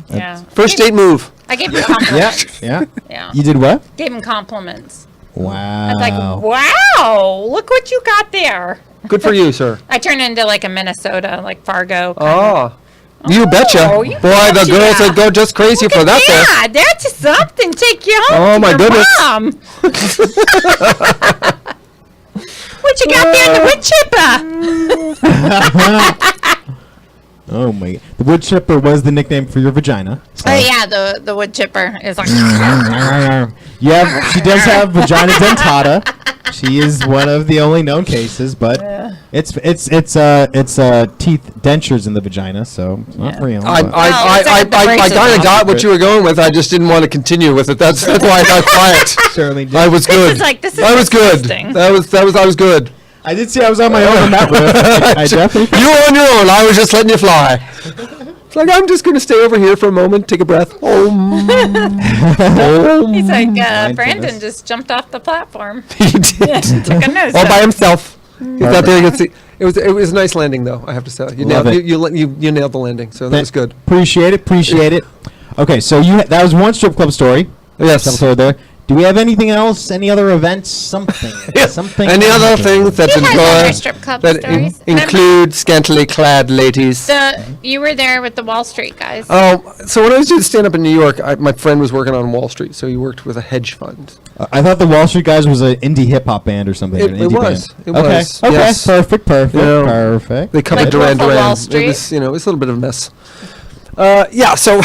yeah. First date move. I gave him Yeah. compliments. Yeah. Yeah. You did what? Gave him compliments. Wow. I was like, wow, look what you got there. Good for you, sir. I turned into like a Minnesota, like Fargo. kind of. Oh. You betcha. Oh, you Boy, the betcha. girls would go just crazy for that there. Yeah, that's something. Take you home. Oh, to my your goodness. Mom. What you got there in the wood chipper? Oh my! The wood chipper was the nickname for your vagina. So. Oh yeah, the wood chipper is like. Yeah, she does have vagina dentata. She is one of the only known cases, but it's teeth dentures in the vagina, so it's not real. I braces kind of off. got what you were going with. I just didn't want to continue with it. That's why I got quiet. Certainly did. I was good. This is I was good. disgusting. I was good. I did say I was on my own on that one. I definitely. You were on your own. I was just letting you fly. It's like, I'm just going to stay over here for a moment, take a breath. He's like, Brandon just jumped off the platform. He did. Took a nose. All by himself. He's out there. You can see. It was a nice landing, though. I have to say, you Love nailed it. you nailed the landing, so that was good. Appreciate it. Okay, so that was one strip club story. Yes. Episode there. Do we have anything else? Any other events? Something. Something. Any other things that You had other enjoy strip club that stories. include scantily clad ladies? You were there with the Wall Street guys. Oh, so when I was doing stand up in New York, my friend was working on Wall Street, so he worked with a hedge fund. I thought the Wall Street Guys was an indie hip hop band or something. It an indie was. Band. It okay. was, Okay. yes. Perfect. You know, Perfect. They covered Like Duran Wolf of Duran. Wall Street? It was, it was a little bit of a mess. Yeah. So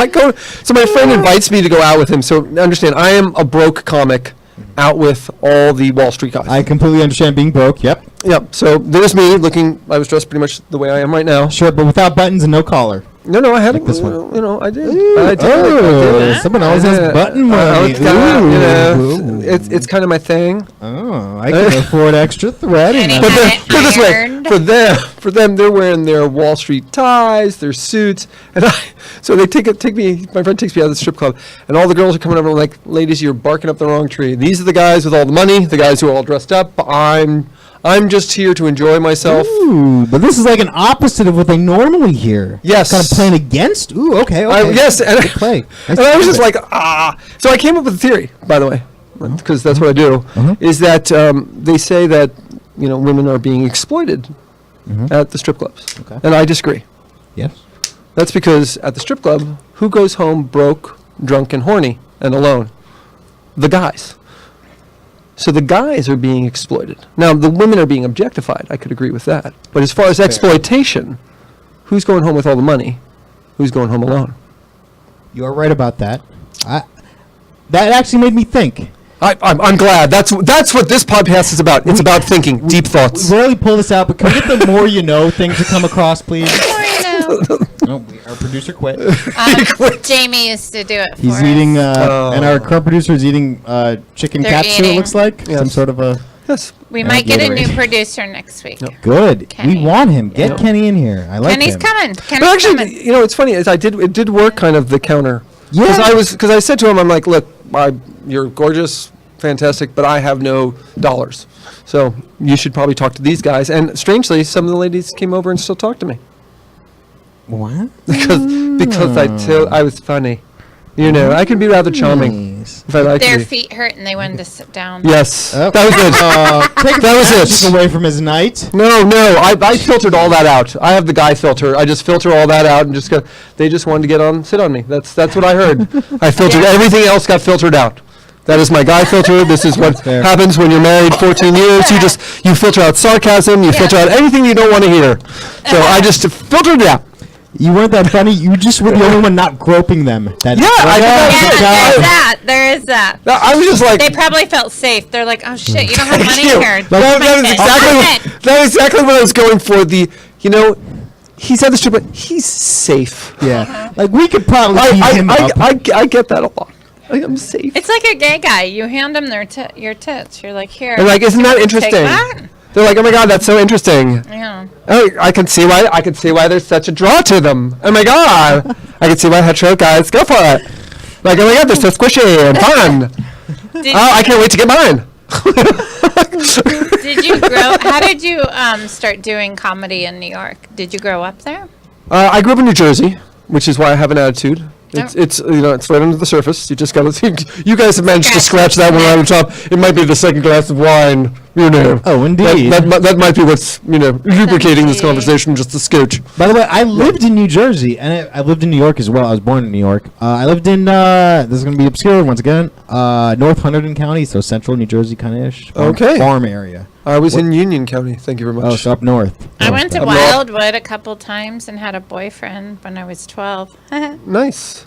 I go. So my friend invites me to go out with him. So understand, I am a broke comic, out with all the Wall Street guys. I completely understand being broke. Yep. Yep. So there's me looking. I was dressed pretty much the way I am right now. Sure, but without buttons and no collar. No, I had Like this one. I did. I did. someone else has button money. It's kind of my thing. Oh, I can afford extra threading. And he But had it put it this way, ironed. for them, they're wearing their Wall Street ties, their suits, and so they take me. My friend takes me out of the strip club, and all the girls are coming over and like, ladies, you're barking up the wrong tree. These are the guys with all the money, the guys who are all dressed up. I'm just here to enjoy myself. Ooh, but this is like an opposite of what they normally hear. Yes. Kind of playing against. Ooh, okay. Yes, and, Good play. Nice and I was to just do it. like, So I came up with a theory, by the way, because that's what I do. Is that they say that women are being exploited at the strip clubs, Okay. and I disagree. Yes. That's because at the strip club, who goes home broke, drunk, and horny, and alone? The guys. So the guys are being exploited. Now, the women are being objectified. I could agree with that. But as far as exploitation, who's going home with all the money? Who's going home alone? You are right about that. That actually made me think. I'm glad. That's what this podcast is about. It's about thinking, deep thoughts. We rarely pull this out, but can we get the more you know thing to come across, please? Oh, our producer quit. Jamie used to do it for He's us. eating, and our current producer is eating chicken They're katsu, it eating. looks like. Yes. Some sort of a... Yes. We might get a new Gatorade. producer next week. Good. Kenny. We want him. Get Yeah. Kenny in here. I like Kenny's him. coming. But Kenny's actually, coming. it's funny. It did work kind of the counter. Yeah. Because I said to him, I'm like, look, you're gorgeous, fantastic, but I have no dollars. So you should probably talk to these guys. And strangely, some of the ladies came over and still talked to me. What? because I was funny. I can be rather charming Nice. if I like Their me. feet hurt and they wanted to sit down. Yes, Oh. that was it. That was Just it. away from his night. No, I filtered all that out. I have the guy filter. I just filter all that out and they just wanted to sit on me. That's what I heard. I filtered everything else got filtered out. That is my guy filter. This is what fair. happens when you're married 14 years. You filter out sarcasm. You filter out anything you don't want to hear. So I just filtered it out. You weren't that funny. You just were the only one not groping them. Yeah, I There is that. I was just like, They probably felt safe. They're like, oh shit, you don't have money Thank you. here. That is exactly what I was going for. He's at the strip club. He's safe. Yeah. Like, we could probably beat him up. I get that a lot. I'm safe. It's like a gay guy. You hand them your tits. You're like, here. And like, isn't that take interesting? that. They're like, oh my god, that's so interesting. Yeah. Oh, I can see why there's such a draw to them. Oh my god, I can see why hetero guys go for it. Like, oh my god, they're so squishy and fun. I can't wait to get mine. Did you grow? How did you start doing comedy in New York? Did you grow up there? I grew up in New Jersey, which is why I have an attitude. It's Oh. it's right under the surface. You just got to. You guys have managed to Scratch scratch that one right on top. It might be the second glass of wine. Oh, indeed. That might be what's lubricating this conversation just a scotch. By the way, I lived in New Jersey, and I lived in New York as well. I was born in New York. I lived in, this is going to be obscure once again, North Hunterdon County, so central New Jersey kind of ish. Okay. Farm area. I was in Union County. Thank you very much. Oh, so up north. I went to Up north. Wildwood a couple times and had a boyfriend when I was 12. Nice.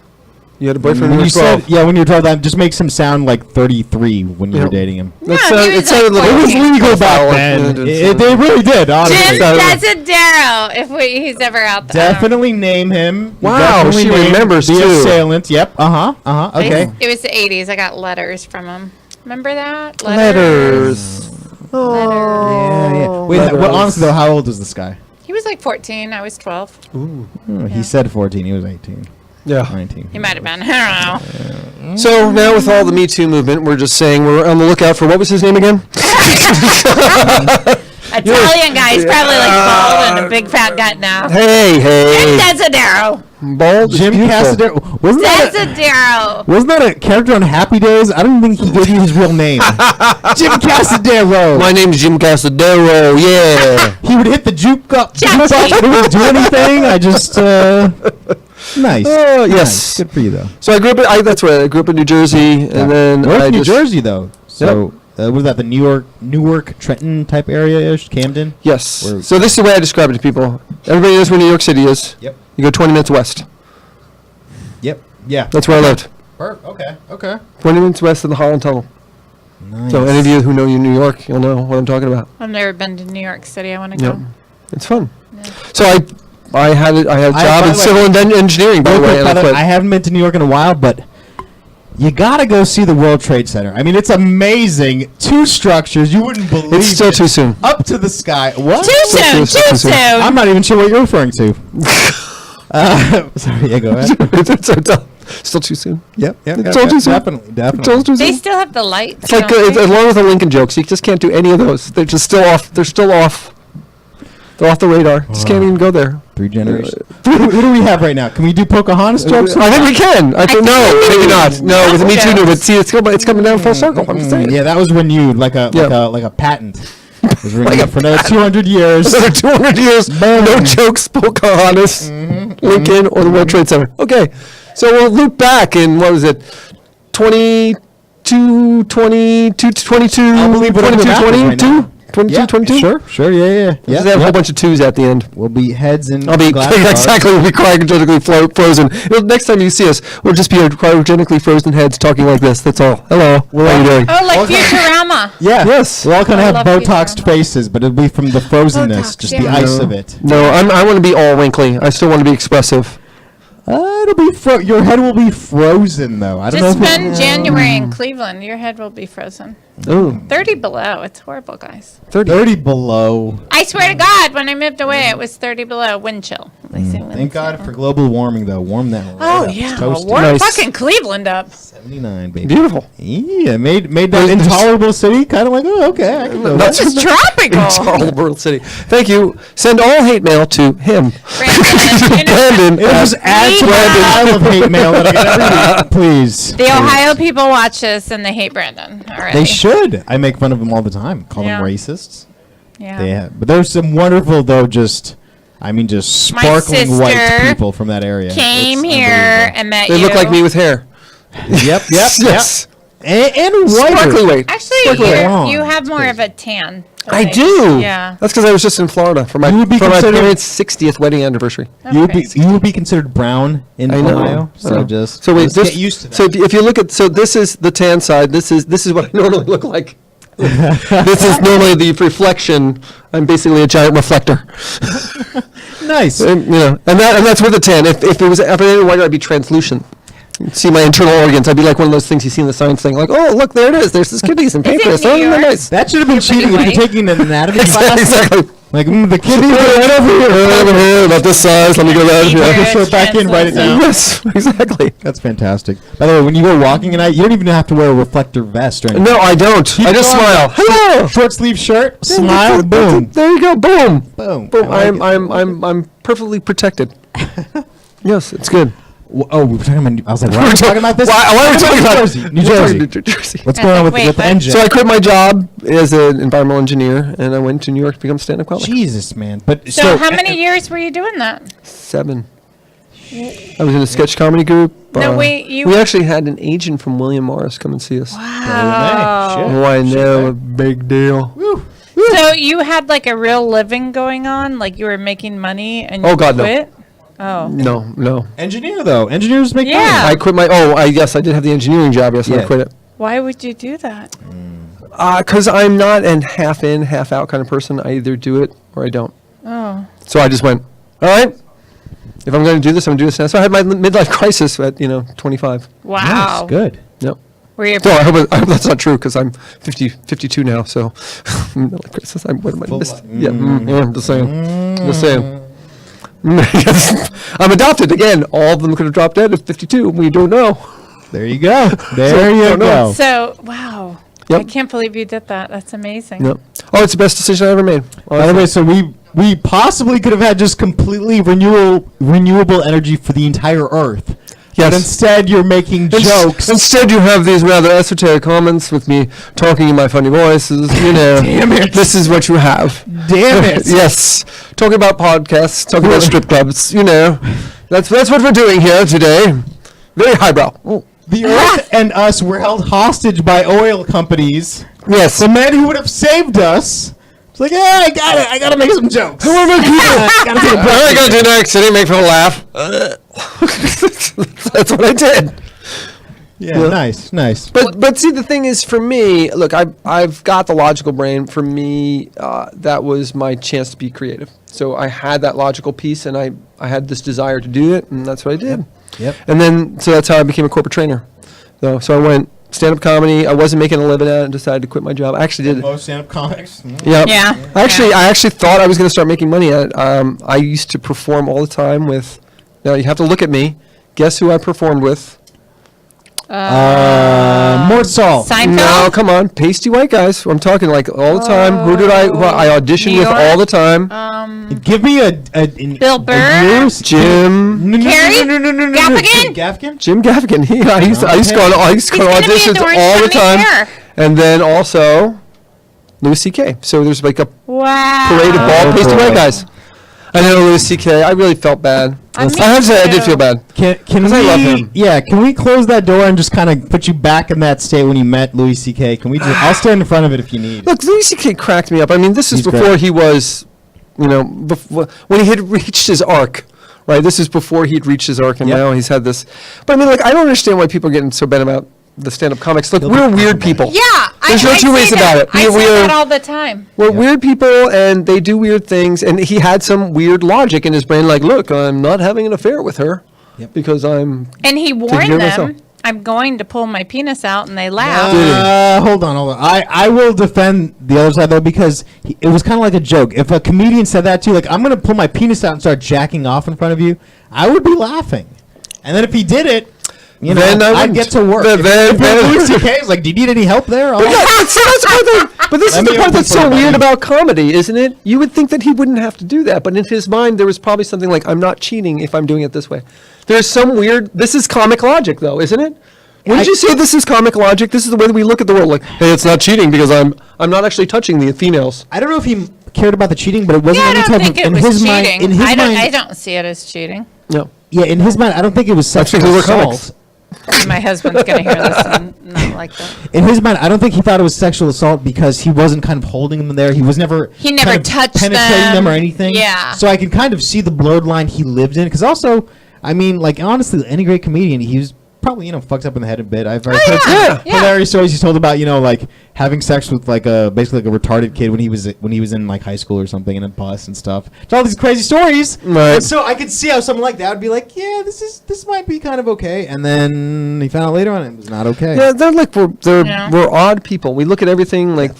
You had a boyfriend When when you you were 12. said, yeah, when you were told that, just makes him sound like 33 when you were Yeah. dating him. That No, sound- he it was sounded like like It was 14. legal back profile, then. yeah, They really did, honestly. Jim Casadero, if he's ever out there. Definitely name him. Wow, Definitely she name remembers, the too. assailant. Yep. Okay. It was the 80s. I got letters from him. Remember that? Letters. Yeah. Wait, Letters. honestly though, how old was this guy? He was like 14. I was 12. Ooh. Oh, he said 14. He was 18. Yeah. 19. He might have been. I don't know. So now with all the Me Too movement, we're just saying we're on the lookout for, what was his name again? Italian guy. He's probably like bald and a big fat gut now. Hey. Jim Casadero. Bald is Jim beautiful. Casadero. Wasn't that a character on Happy Days? I don't think he gave you his real name. Jim Casadero. My name's Jim Casadero, yeah. He would hit the jukebox. He wouldn't do anything. I just nice. Oh, Nice. yes. Good for you though. So I grew up, that's right, I grew up in New Jersey, and then North I New just... Jersey though. So was that the Newark, Trenton type area-ish? Camden? Yes. Where- So this is the way I describe it to people. Everybody knows where New York City is. Yep. You go 20 minutes west. Yep. Yeah. That's where I lived. Okay. Okay. 20 minutes west of the Holland Tunnel. Nice. So any of you who know you New York, you'll know what I'm talking about. I've never been to New York City. I want to Yep. go. It's fun. Yeah. So I had a by job the in way- civil engineering, by the way, and I quit. I haven't been to New York in a while, but you gotta go see the World Trade Center. I mean, it's amazing. 2 structures. You wouldn't believe It's still it. too soon. Up to the sky. What? Too soon. Too Too soon. soon. I'm not even sure what you're referring to. Sorry, yeah, go ahead. Still too soon. Yep. It's all too soon. Definitely. Still too They soon. still have the lights. It's like don't they? along with the Lincoln jokes, you just can't do any of those. They're just still off. They're still off. They're off the radar. Just can't even go there. 3 generations. Who do we have right now? Can we do Pocahontas jokes? I think we can. I think no, think maybe we not. can. No, with the Me Too Okay. movement. See, it's coming down full circle. I'm just saying. Yeah, that was when you like a patent. It was ringing up for another 200 years. Another 200 years, no jokes, Pocahontas, Lincoln, or the World Trade Center. Okay, so we'll loop back in, what was it, 22, 22, 22, I'll believe whatever the 22, math is right 22, now. 22, Yeah, 22? Sure, yeah. Just have a whole bunch of twos at the end. We'll be heads and I'll be exactly. We'll be cryogenically frozen. Next time you see us, we'll just be cryogenically frozen heads talking like this. That's all. Hello. How you doing? Oh, like Okay. Futurama. Yeah. Yes. We'll all kind I of have love Botoxed Futurama. faces, but it'll be from the frozenness, Botox, just the yeah. ice of it. No, I want to be all wrinkly. I still want to be expressive. It'll be your head will be frozen though. I don't Just know. spend January in Cleveland. Your head will be frozen. Oh, 30 below. It's horrible, guys. 30 below. I swear to God, when I moved away, it was 30 below. Wind chill. They say wind Thank chill. God for global warming though. Warm that right Oh, up. It's yeah. toasty. Warm Nice. fucking Cleveland up. 79, baby. beautiful. Yeah, made that There's- intolerable city kind of like, oh, okay, I can go That's there. It's tropical. Intolerable World City. Thank you. Send all hate mail to him. Brandon, Brandon. It'll just add to the pile of hate mail that I get every week, please. the Ohio people watch this and they hate Brandon already. They should. I make fun of them all the time. Call Yeah. them racists. Yeah. They have, but there's some wonderful though. Just My sparkling white sister people from that area. Came It's here unbelievable. and met They you. look like me with hair. Yep. Yes. And whiter. Sparkly white. Actually, Sparkly white. Blonde. you have It's more of crazy. a tan. I Right. do. Yeah. That's because I was just in Florida for my You would be considered- parents' 60th wedding anniversary. You would be Okay. you would be considered brown in I know. Ohio. I So know. just So wait, let's this, get used to that. So if you look at, so this is the tan side. This is what I normally look like. This is normally the reflection. I'm basically a giant reflector. nice. And, and that's with the tan. If it was if I didn't white, I'd be translucent. You'd see my internal organs. I'd be like one of those things you see in the science thing. Like, oh, look, there it is. There's this kidneys and Is it pancreas. New Oh, isn't that York? nice? That should have been cheating if white. you're taking an anatomy class. Exactly. Like the kidneys are right over here. Right over here, about this size. Let me go down Secret. here. Throw it back in, write it down. Yes, exactly. That's fantastic. By the way, when you go walking at night, you don't even have to wear a reflector vest or anything. No, I don't. Keep I just going. smile. Hello. Short sleeve shirt, smile, boom, There you go. Boom. boom. Boom. I like it. I'm perfectly protected. Yes, it's good. Oh, we were talking about. I was like, why are we talking about this? Why are we talking about New Jersey? New Jersey. New Jersey. What's going on with Wait, the what? engine? So I quit my job as an environmental engineer, and I went to New York to become a stand-up comic. Jesus, man. But So how many years were you doing that? 7. I was in a sketch comedy group. No, wait, you- We actually had an agent from William Morris come and see us. Wow. Shit. Oh, I know, a big deal. So you had like a real living going on, like you were making money and you Oh, God, no. quit? Oh. No. Engineer though, engineers make Yeah. money. I quit yes, I did have the engineering job. Yes, and I Yeah. quit it. Why would you do that? Because I'm not an half in, half out kind of person. I either do it or I don't. Oh. So I just went, all right, if I'm going to do this, I'm going to do this now. So I had my midlife crisis at 25. Wow. Nice, good. Yep. Were you So I hope that's not true because I'm 52 now. So midlife crisis. What am I Full missing? li- Yeah, just saying. Just saying. I'm adopted again. All of them could have dropped dead at 52. We don't know. There you go. There you don't know. go. So, wow. Yep. I can't believe you did that. That's amazing. Yep. Oh, it's the best decision I ever made. By the way, so we possibly could have had just completely renewable energy for the entire Earth. Yes. But instead, you're making jokes. Instead, you have these rather esoteric comments with me talking in my funny voices. Damn it. This is what you have. Damn it. Yes. Talking about podcasts, talking about strip clubs. That's what we're doing here today. Very highbrow. The Earth and us were held hostage by oil companies. Yes. The man who would have saved us. It's like, I got it. I gotta make some jokes. What about you? Gotta take a break. What are you going to do next? Sitting, make people laugh. That's what I did. Yeah, nice. But see, the thing is, for me, look, I've got the logical brain. For me, that was my chance to be creative. So I had that logical piece, and I had this desire to do it, and that's what I did. Yep. And then, so that's how I became a corporate trainer. So I went stand-up comedy. I wasn't making a living at it and decided to quit my job. I actually did. Most stand-up comics. Yep. Yeah. I actually thought I was going to start making money at it. I used to perform all the time with. Now you have to look at me. Guess who I performed with? More salt. Seinfeld? No, come on, pasty white guys. I'm talking like all the time. Who I auditioned New with all York? the time? Give me a Bill Burr? Jim. Carrie? Gaffigan? Gaffigan? Gaffigan? Jim Gaffigan. I used to go on He's gonna be in auditions the Orange all the County time. Fair. And then also Louis C.K. So there's like a Wow. parade of bald pasty boy. white guys. I know Louis C.K. I really felt bad. I I me have to say I did too. feel bad. Can 'Cause I love we? him. Yeah, can we close that door and just kind of put you back in that state when you met Louis C.K.? Can we? I'll stand in front of it if you need. Look, Louis C.K. cracked me up. I mean, this is He's before great. he was, when he had reached his arc, right? This is before he'd reached his arc, and Yep. now he's had this. But I mean, like, I don't understand why people are getting so bad about the stand-up comics. Look, we're weird people. Yeah. There's no two ways say about that. it. I We say are- that all the time. We're weird people, and they do weird things. And he had some weird logic in his brain, like, look, I'm not having an affair with her because I'm. And he warned care of myself. them, I'm going to pull my penis out, and they laughed. Hold on. I will defend the other side though because it was kind of like a joke. If a comedian said that to you, like I'm gonna pull my penis out and start jacking off in front of you, I would be laughing. And then if he did it, Then I I'd wouldn't. get to work. Then- if then- Louis C.K. is like, do you need any help there? But this is Let the me part open that's for so you, weird buddy. about comedy, isn't it? You would think that he wouldn't have to do that, but in his mind, there was probably something like, I'm not cheating if I'm doing it this way. There's some weird, this is comic logic, though, isn't it? Wouldn't you say this is comic logic? This is the way that we look at the world, like, hey, it's not cheating because I'm not actually touching the females. I don't know if he cared about the cheating, but it wasn't Yeah, I any don't type think of it in was his cheating. mind. In his I mind, don't see it as cheating. No. yeah, in his mind, I don't think it was That's sexual because we're assault. comics. My husband's going to hear this and not like that. In his mind, I don't think he thought it was sexual assault because he wasn't kind of holding them there. He was never. He never kind of touched penetrating them or them. anything. Yeah. So I can kind of see the blurred line he lived in. Because also, I mean, like honestly, any great comedian, he was probably fucked up in the head a bit. I've heard some yeah. hilarious stories he's told about like having sex with like basically like a retarded kid when he was in like high school or something in a bus and stuff. It's all these crazy stories. Right. And so I could see how someone like that would be like, yeah, this might be kind of okay, and then he found out later on it was not okay. Yeah, they're like, Yeah. we're odd people. We look at everything like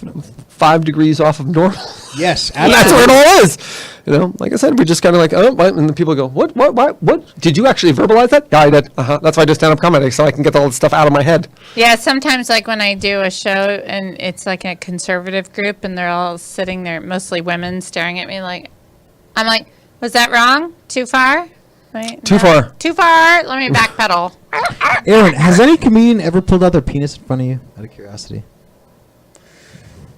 5 degrees off of normal. Yes, And that's where it all is. Like I said, we just kind of like, oh, what? And the people go, what? Did you actually verbalize that? Yeah, I did. That's why I do stand-up comedy, so I can get all this stuff out of my head. Yeah, sometimes like when I do a show and it's like a conservative group and they're all sitting there, mostly women, staring at me like, I'm like, was that wrong? Too far? Wait, Too no. far. Too far. Let me backpedal. Aaron, has any comedian ever pulled out their penis in front of you? Out of curiosity.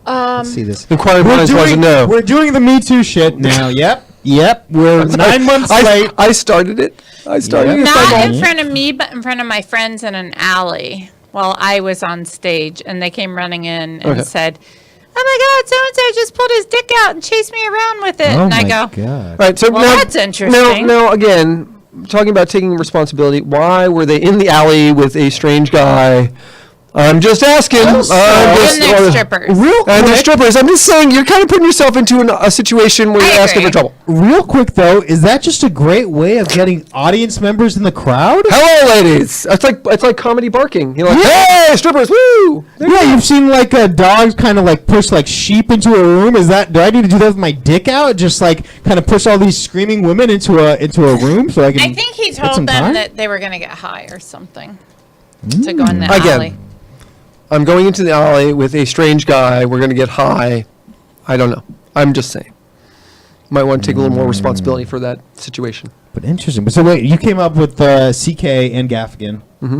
Let's see this. Inquiry minds wasn't no. We're doing the Me Too shit now. Yep. We're 9 months late. I started it. I started it. Not in front of me, but in front of my friends in an alley while I was on stage, and they came running in and said, "Oh my God, so and so just pulled his dick out and chased me around with it." Oh and I my go, God. Right, so "Well, now, that's interesting." Now, again, talking about taking responsibility, why were they in the alley with a strange guy? I'm just asking. And they're strippers. And they're strippers. I'm just saying, you're kind of putting yourself into a situation where I you're asking agree. for trouble. Real quick though, is that just a great way of getting audience members in the crowd? Hello, ladies. It's like comedy barking. You're like, hey, strippers, woo! Yeah, you've seen like dogs kind of like push like sheep into a room. Do I need to do that with my dick out? Just like kind of push all these screaming women into a room so I can. I think he get some told them time? that they were going to get high or something to go in the Again. alley. I'm going into the alley with a strange guy. We're going to get high. I don't know. I'm just saying. Might want to take a little more responsibility for that situation. But interesting. But so wait, you came up with CK and Gaffigan. Mm-hmm.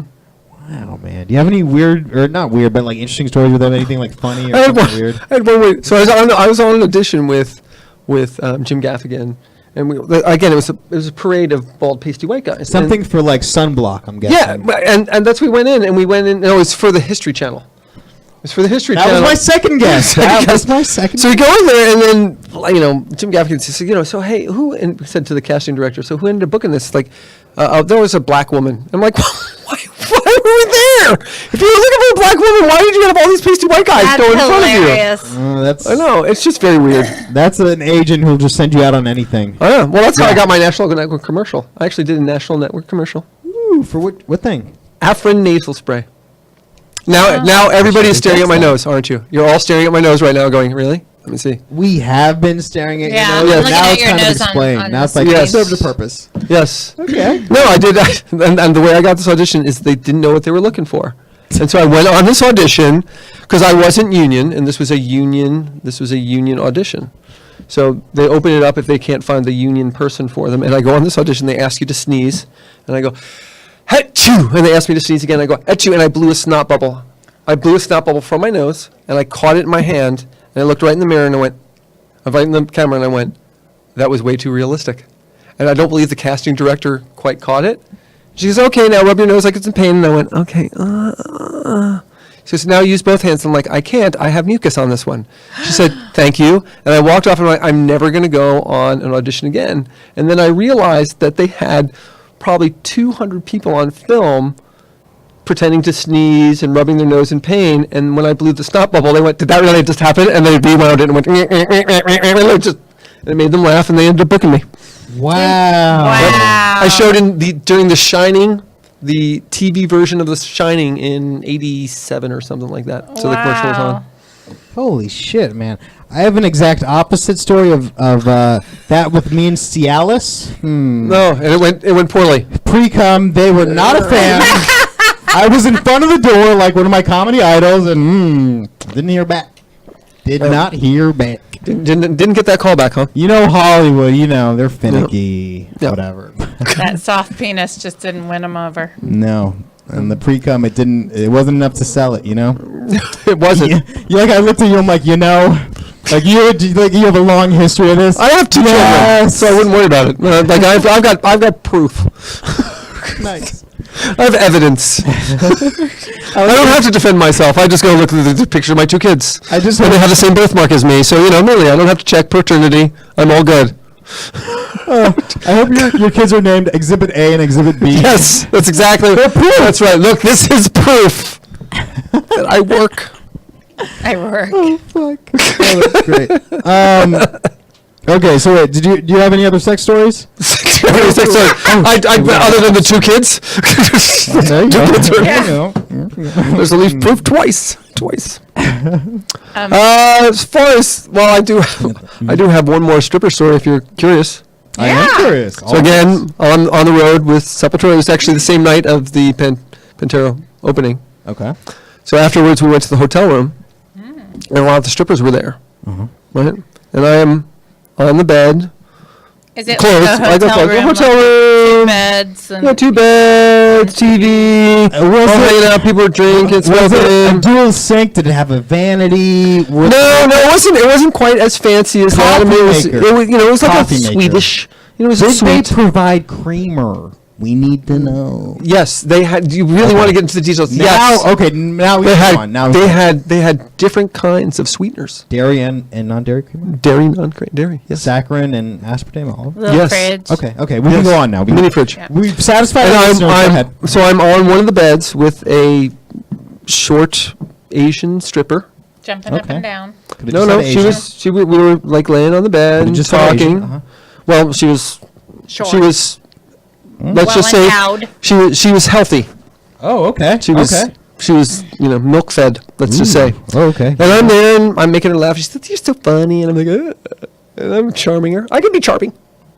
Wow, man. Do you have any weird, or not weird, but like interesting stories with them? Anything like funny or I had something weird? I had one week. So I was on an audition with Jim Gaffigan, and it was a parade of bald, pasty white guys. Something for like sunblock, I'm Yeah, guessing. and that's we went in, and it was for the History Channel. It was for the History That Channel. was my second guess. That was my second. So we go in there, and then Jim Gaffigan says, so hey, who? And we said to the casting director, so who ended up booking this? Like, there was a black woman. I'm like, why were we there? If you were looking for a black woman, why did you have all these pasty white guys That's going in front of you? hilarious. I know, it's just very weird. That's an agent who'll just send you out on anything. I know. Well, that's how I got my National Network commercial. I actually did a National Network commercial. Ooh, for what thing? Afrin nasal spray. Now everybody is staring at my nose, aren't you? You're all staring at my nose right now, going, "Really? Let me see." We have been staring at Yeah, your I'm nose. looking Now at it's your kind of nose on explained. Now the it's like screen. it served a purpose. Yes. Okay. No, I did. And the way I got this audition is they didn't know what they were looking for. And so I went on this audition because I wasn't union, and this was a union audition. So they open it up if they can't find the union person for them. And I go on this audition, they ask you to sneeze, and I go, "Achoo!" And they ask me to sneeze again, I go, "Achoo!" And I blew a snot bubble. I blew a snot bubble from my nose, and I caught it in my hand, and I looked right in the mirror, and I went, right in the camera, and I went, that was way too realistic. And I don't believe the casting director quite caught it. She goes, "Okay, now rub your nose like it's in pain." And I went, "Okay." She says, "Now use both hands." I'm like, "I can't. I have mucus on this one." She said, "Thank you." And I walked off, and I'm like, "I'm never going to go on an audition again." And then I realized that they had probably 200 people on film pretending to sneeze and rubbing their nose in pain. And when I blew the snot bubble, they went, "Did that really just happen?" And they rewound it and went, and it made them laugh, and they ended up booking me. Wow. Wow. I showed during The Shining, the TV version of The Shining in '87 or something like that. So the commercial was on. Holy shit, man. I have an exact opposite story of that with me and Cialis. No, and it went poorly. Pre-cum, they were not a fan. I was in front of the door like one of my comedy idols and didn't hear back. Did not hear back. Didn't get that call back, huh? You know Hollywood, they're finicky. Yeah. Whatever. That soft penis just didn't win him over. No. And the pre-cum, it wasn't enough to sell it, It wasn't. I looked at you, I'm like, like you have a long history of this. I have two children, so I wouldn't worry about it. I've got proof. Nice. I have evidence. I don't have to defend myself. I just go look at the picture of my two kids. And they have the same birthmark as me, so really, I don't have to check paternity. I'm all good. I hope your kids are named Exhibit A and Exhibit B. Yes, that's exactly. That's right. Look, this is proof that I work. I work. Oh fuck. Oh, that's great. Okay, so wait, do you have any other sex stories? Other than the two kids. There you go. Yeah. There's at least proof twice. As far as I do have one more stripper story if you're curious. I am curious. So again, on the road with Sepultura. It was actually the same night of the Pantera opening. Okay. So afterwards, we went to the hotel room, and a lot of the strippers were there. Right? And I am on the bed, Is it Close. like a I got hotel close. room? Hotel like room. two beds. And Yeah, 2 beds, TV. Was All it- hanging out. People are drinking, Was it a smoking. dual sink? Did it have a vanity? No, it wasn't. It wasn't quite as fancy as that. I mean, it was, Coffee it maker. was, it was like Coffee a maker. Swedish. It was Did they sweet. provide creamer? We need to know. Yes, they had. Do you really want to get into the details? Yes. Now, okay, now we They go had. on. Now They had different kinds of sweeteners. dairy and non-dairy creamer, Dairy, non-dairy. Yes. saccharin and aspartame. All of it? little Yes. fridge. Okay, we can Yes. go on now. Mini fridge. Yeah. We've satisfied And our listeners. Go ahead. so I'm on one of the beds with a short Asian stripper. Jumping up Okay. and down. Could've No, just no, said she Asian. was. We were like laying on the bed Could've and just said Asian. talking. Well, she was. Short. She was. Let's well just say endowed. she was healthy. Oh, okay. She was. Okay. She was, milk fed. Let's just say. Oh, okay. And I'm there, and I'm making her laugh. She said, "You're so funny," and I'm like, and I'm charming her. I could be charming.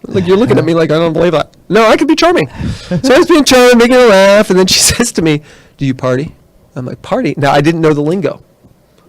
Like, you're looking at me like I don't believe that. No, I could be charming. So I was being charming, making her laugh, and then she says to me, "Do you party?" I'm like, "Party?" Now I didn't know the lingo,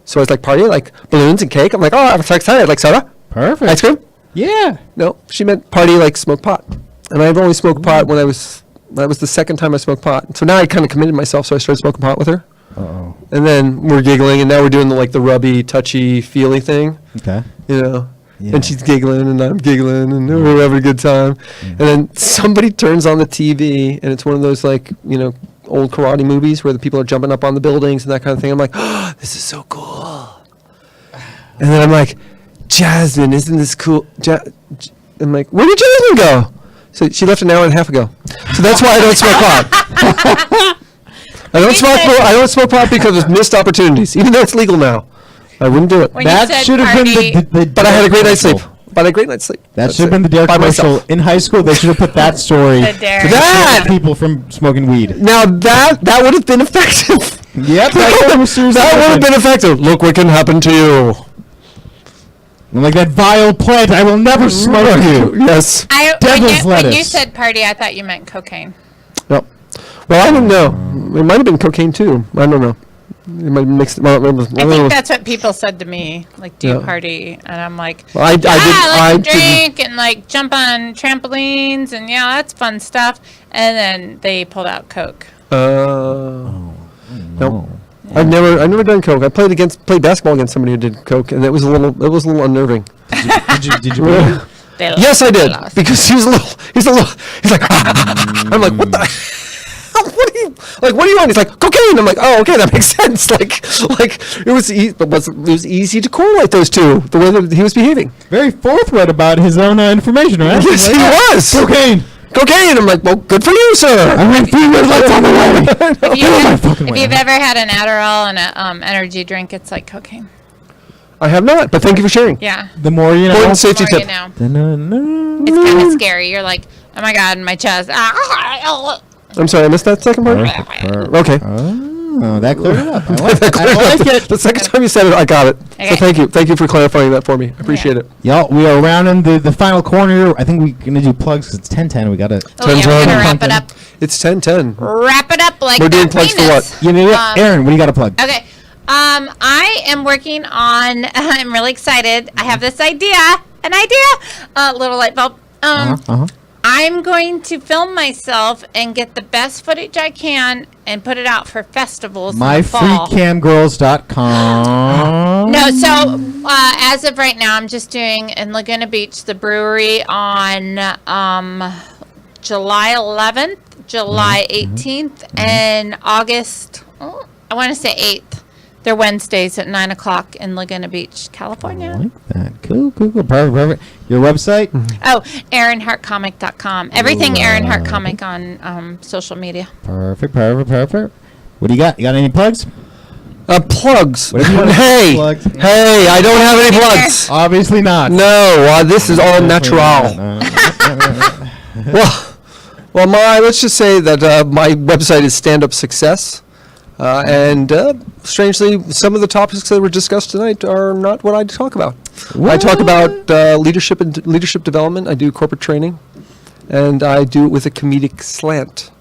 so I was like, "Party, like balloons and cake." I'm like, "Oh, I'm so excited!" Like soda, Perfect. ice cream. Yeah. No, she meant party like smoke pot, and I've only smoked pot when I was. That was the second time I smoked pot. So now I kind of committed myself, so I started smoking pot with her. Oh. And then we're giggling, and now we're doing the rubby, touchy, feely thing, Okay. Yeah. Yeah. And she's giggling, and I'm giggling, and we're having a good time. And then somebody turns on the TV, and it's one of those old karate movies where the people are jumping up on the buildings and that kind of thing. I'm like, oh, this is so cool. And then I'm like, Jasmine, isn't this cool? I'm like, where did Jasmine go? So she left an hour and a half ago. So that's why I don't smoke pot. I don't smoke pot because of missed opportunities, even though it's legal now. I wouldn't do it. When you That said should have been party- the But I had a great night's sleep. commercial. That That's should have it. been the Dare By commercial. myself. In high school, they should have put that story The Dare. to That- dissuade people from smoking weed. Now that would have been effective. Yep. That would have been effective. Look what can happen to you. Like that vile plant, I will never smoke you. Yes. Devil's when you lettuce. said party, I thought you meant cocaine. No. Well, I don't know. It might have been cocaine too. I don't know. It might mix. Well, I think that's what people said to me. Like, do you Yeah. party? And I'm like, Well, I I didn't. drink and like jump on trampolines and yeah, that's fun stuff. And then they pulled out coke. No. I've never done coke. I played basketball against somebody who did coke, and it was a little unnerving. Did you really? They Yes, I did, lost. because he's like, I'm like, what the? What do you want? He's like, cocaine. I'm like, oh, okay, that makes sense. Like it was easy to correlate those two, the way that he was behaving. Very forthright about his own information, right? Yes, Like, he was. Cocaine. I'm like, well, good for you, sir. I went 3 red lights on the way. If you've ever had an Adderall and a energy drink, it's like cocaine. I have not, but thank you for sharing. Yeah. The more you know. Important safety More you tip. know. Da-na-na. It's kind of scary. You're like, oh my god, my chest. I'm sorry, I missed that second part. Okay. Oh, that cleared it up. I like it. The second time you said it, I got it. Okay. So thank you for clarifying that for me. I appreciate it. Y'all, we are rounding the final corner here. I think we're going to do plugs because it's 10:10. We got to. Oh, yeah, we're gonna wrap it up. It's 10:10. Wrap it up like We're doing that plugs for penis. what? You know what? Aaron, what do you got to plug? Okay. I am working on. I'm really excited. I have this idea. Little light bulb. I'm going to film myself and get the best footage I can and put it out for festivals in the fall. MyFreeCamGirls.com. No, so as of right now, I'm just doing in Laguna Beach, the brewery on July 11th, July 18th, and August, I want to say 8th. They're Wednesdays at 9 o'clock in Laguna Beach, I California. like that. Cool. Perfect. Your website? Oh, AaronHartComic.com. Everything Aaron Hart Comic on social media. Perfect. What do you got? You got any plugs? Plugs. Whatever you wanna Hey, plug. hey, I don't have any plugs. Obviously not. No, this is all natural. Well, let's just say that my website is Stand Up Success. And strangely, some of the topics that were discussed tonight are not what I talk about. I talk about leadership and leadership development. I do corporate training, and I do it with a comedic slant.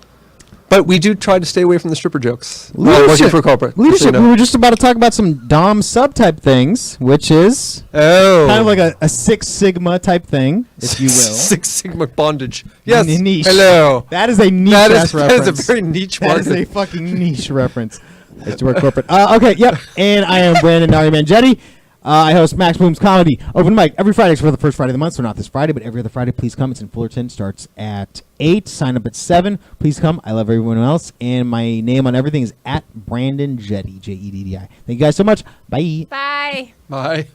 But we do try to stay away from the stripper jokes. Working for corporate. just so Leadership. you know. We were just about to talk about some Dom sub type things, which is Oh. kind of like a Six Sigma type thing, if you will. Six Sigma bondage. Yes. Niche. Hello. That is a niche That ass reference. is a very niche That is a market. fucking niche reference. I used to work corporate. Okay, yep. And I am Brandon Nari Mangetti. I host Max Boom's Comedy Open Mic every Friday for the first Friday of the month. So not this Friday, but every other Friday. Please come. It's in Fullerton. Starts at 8. Sign up at 7. Please come. I love everyone else. And my name on everything is at Brandon Jeddi, Jeddi. Thank you guys so much. Bye. Bye. Bye.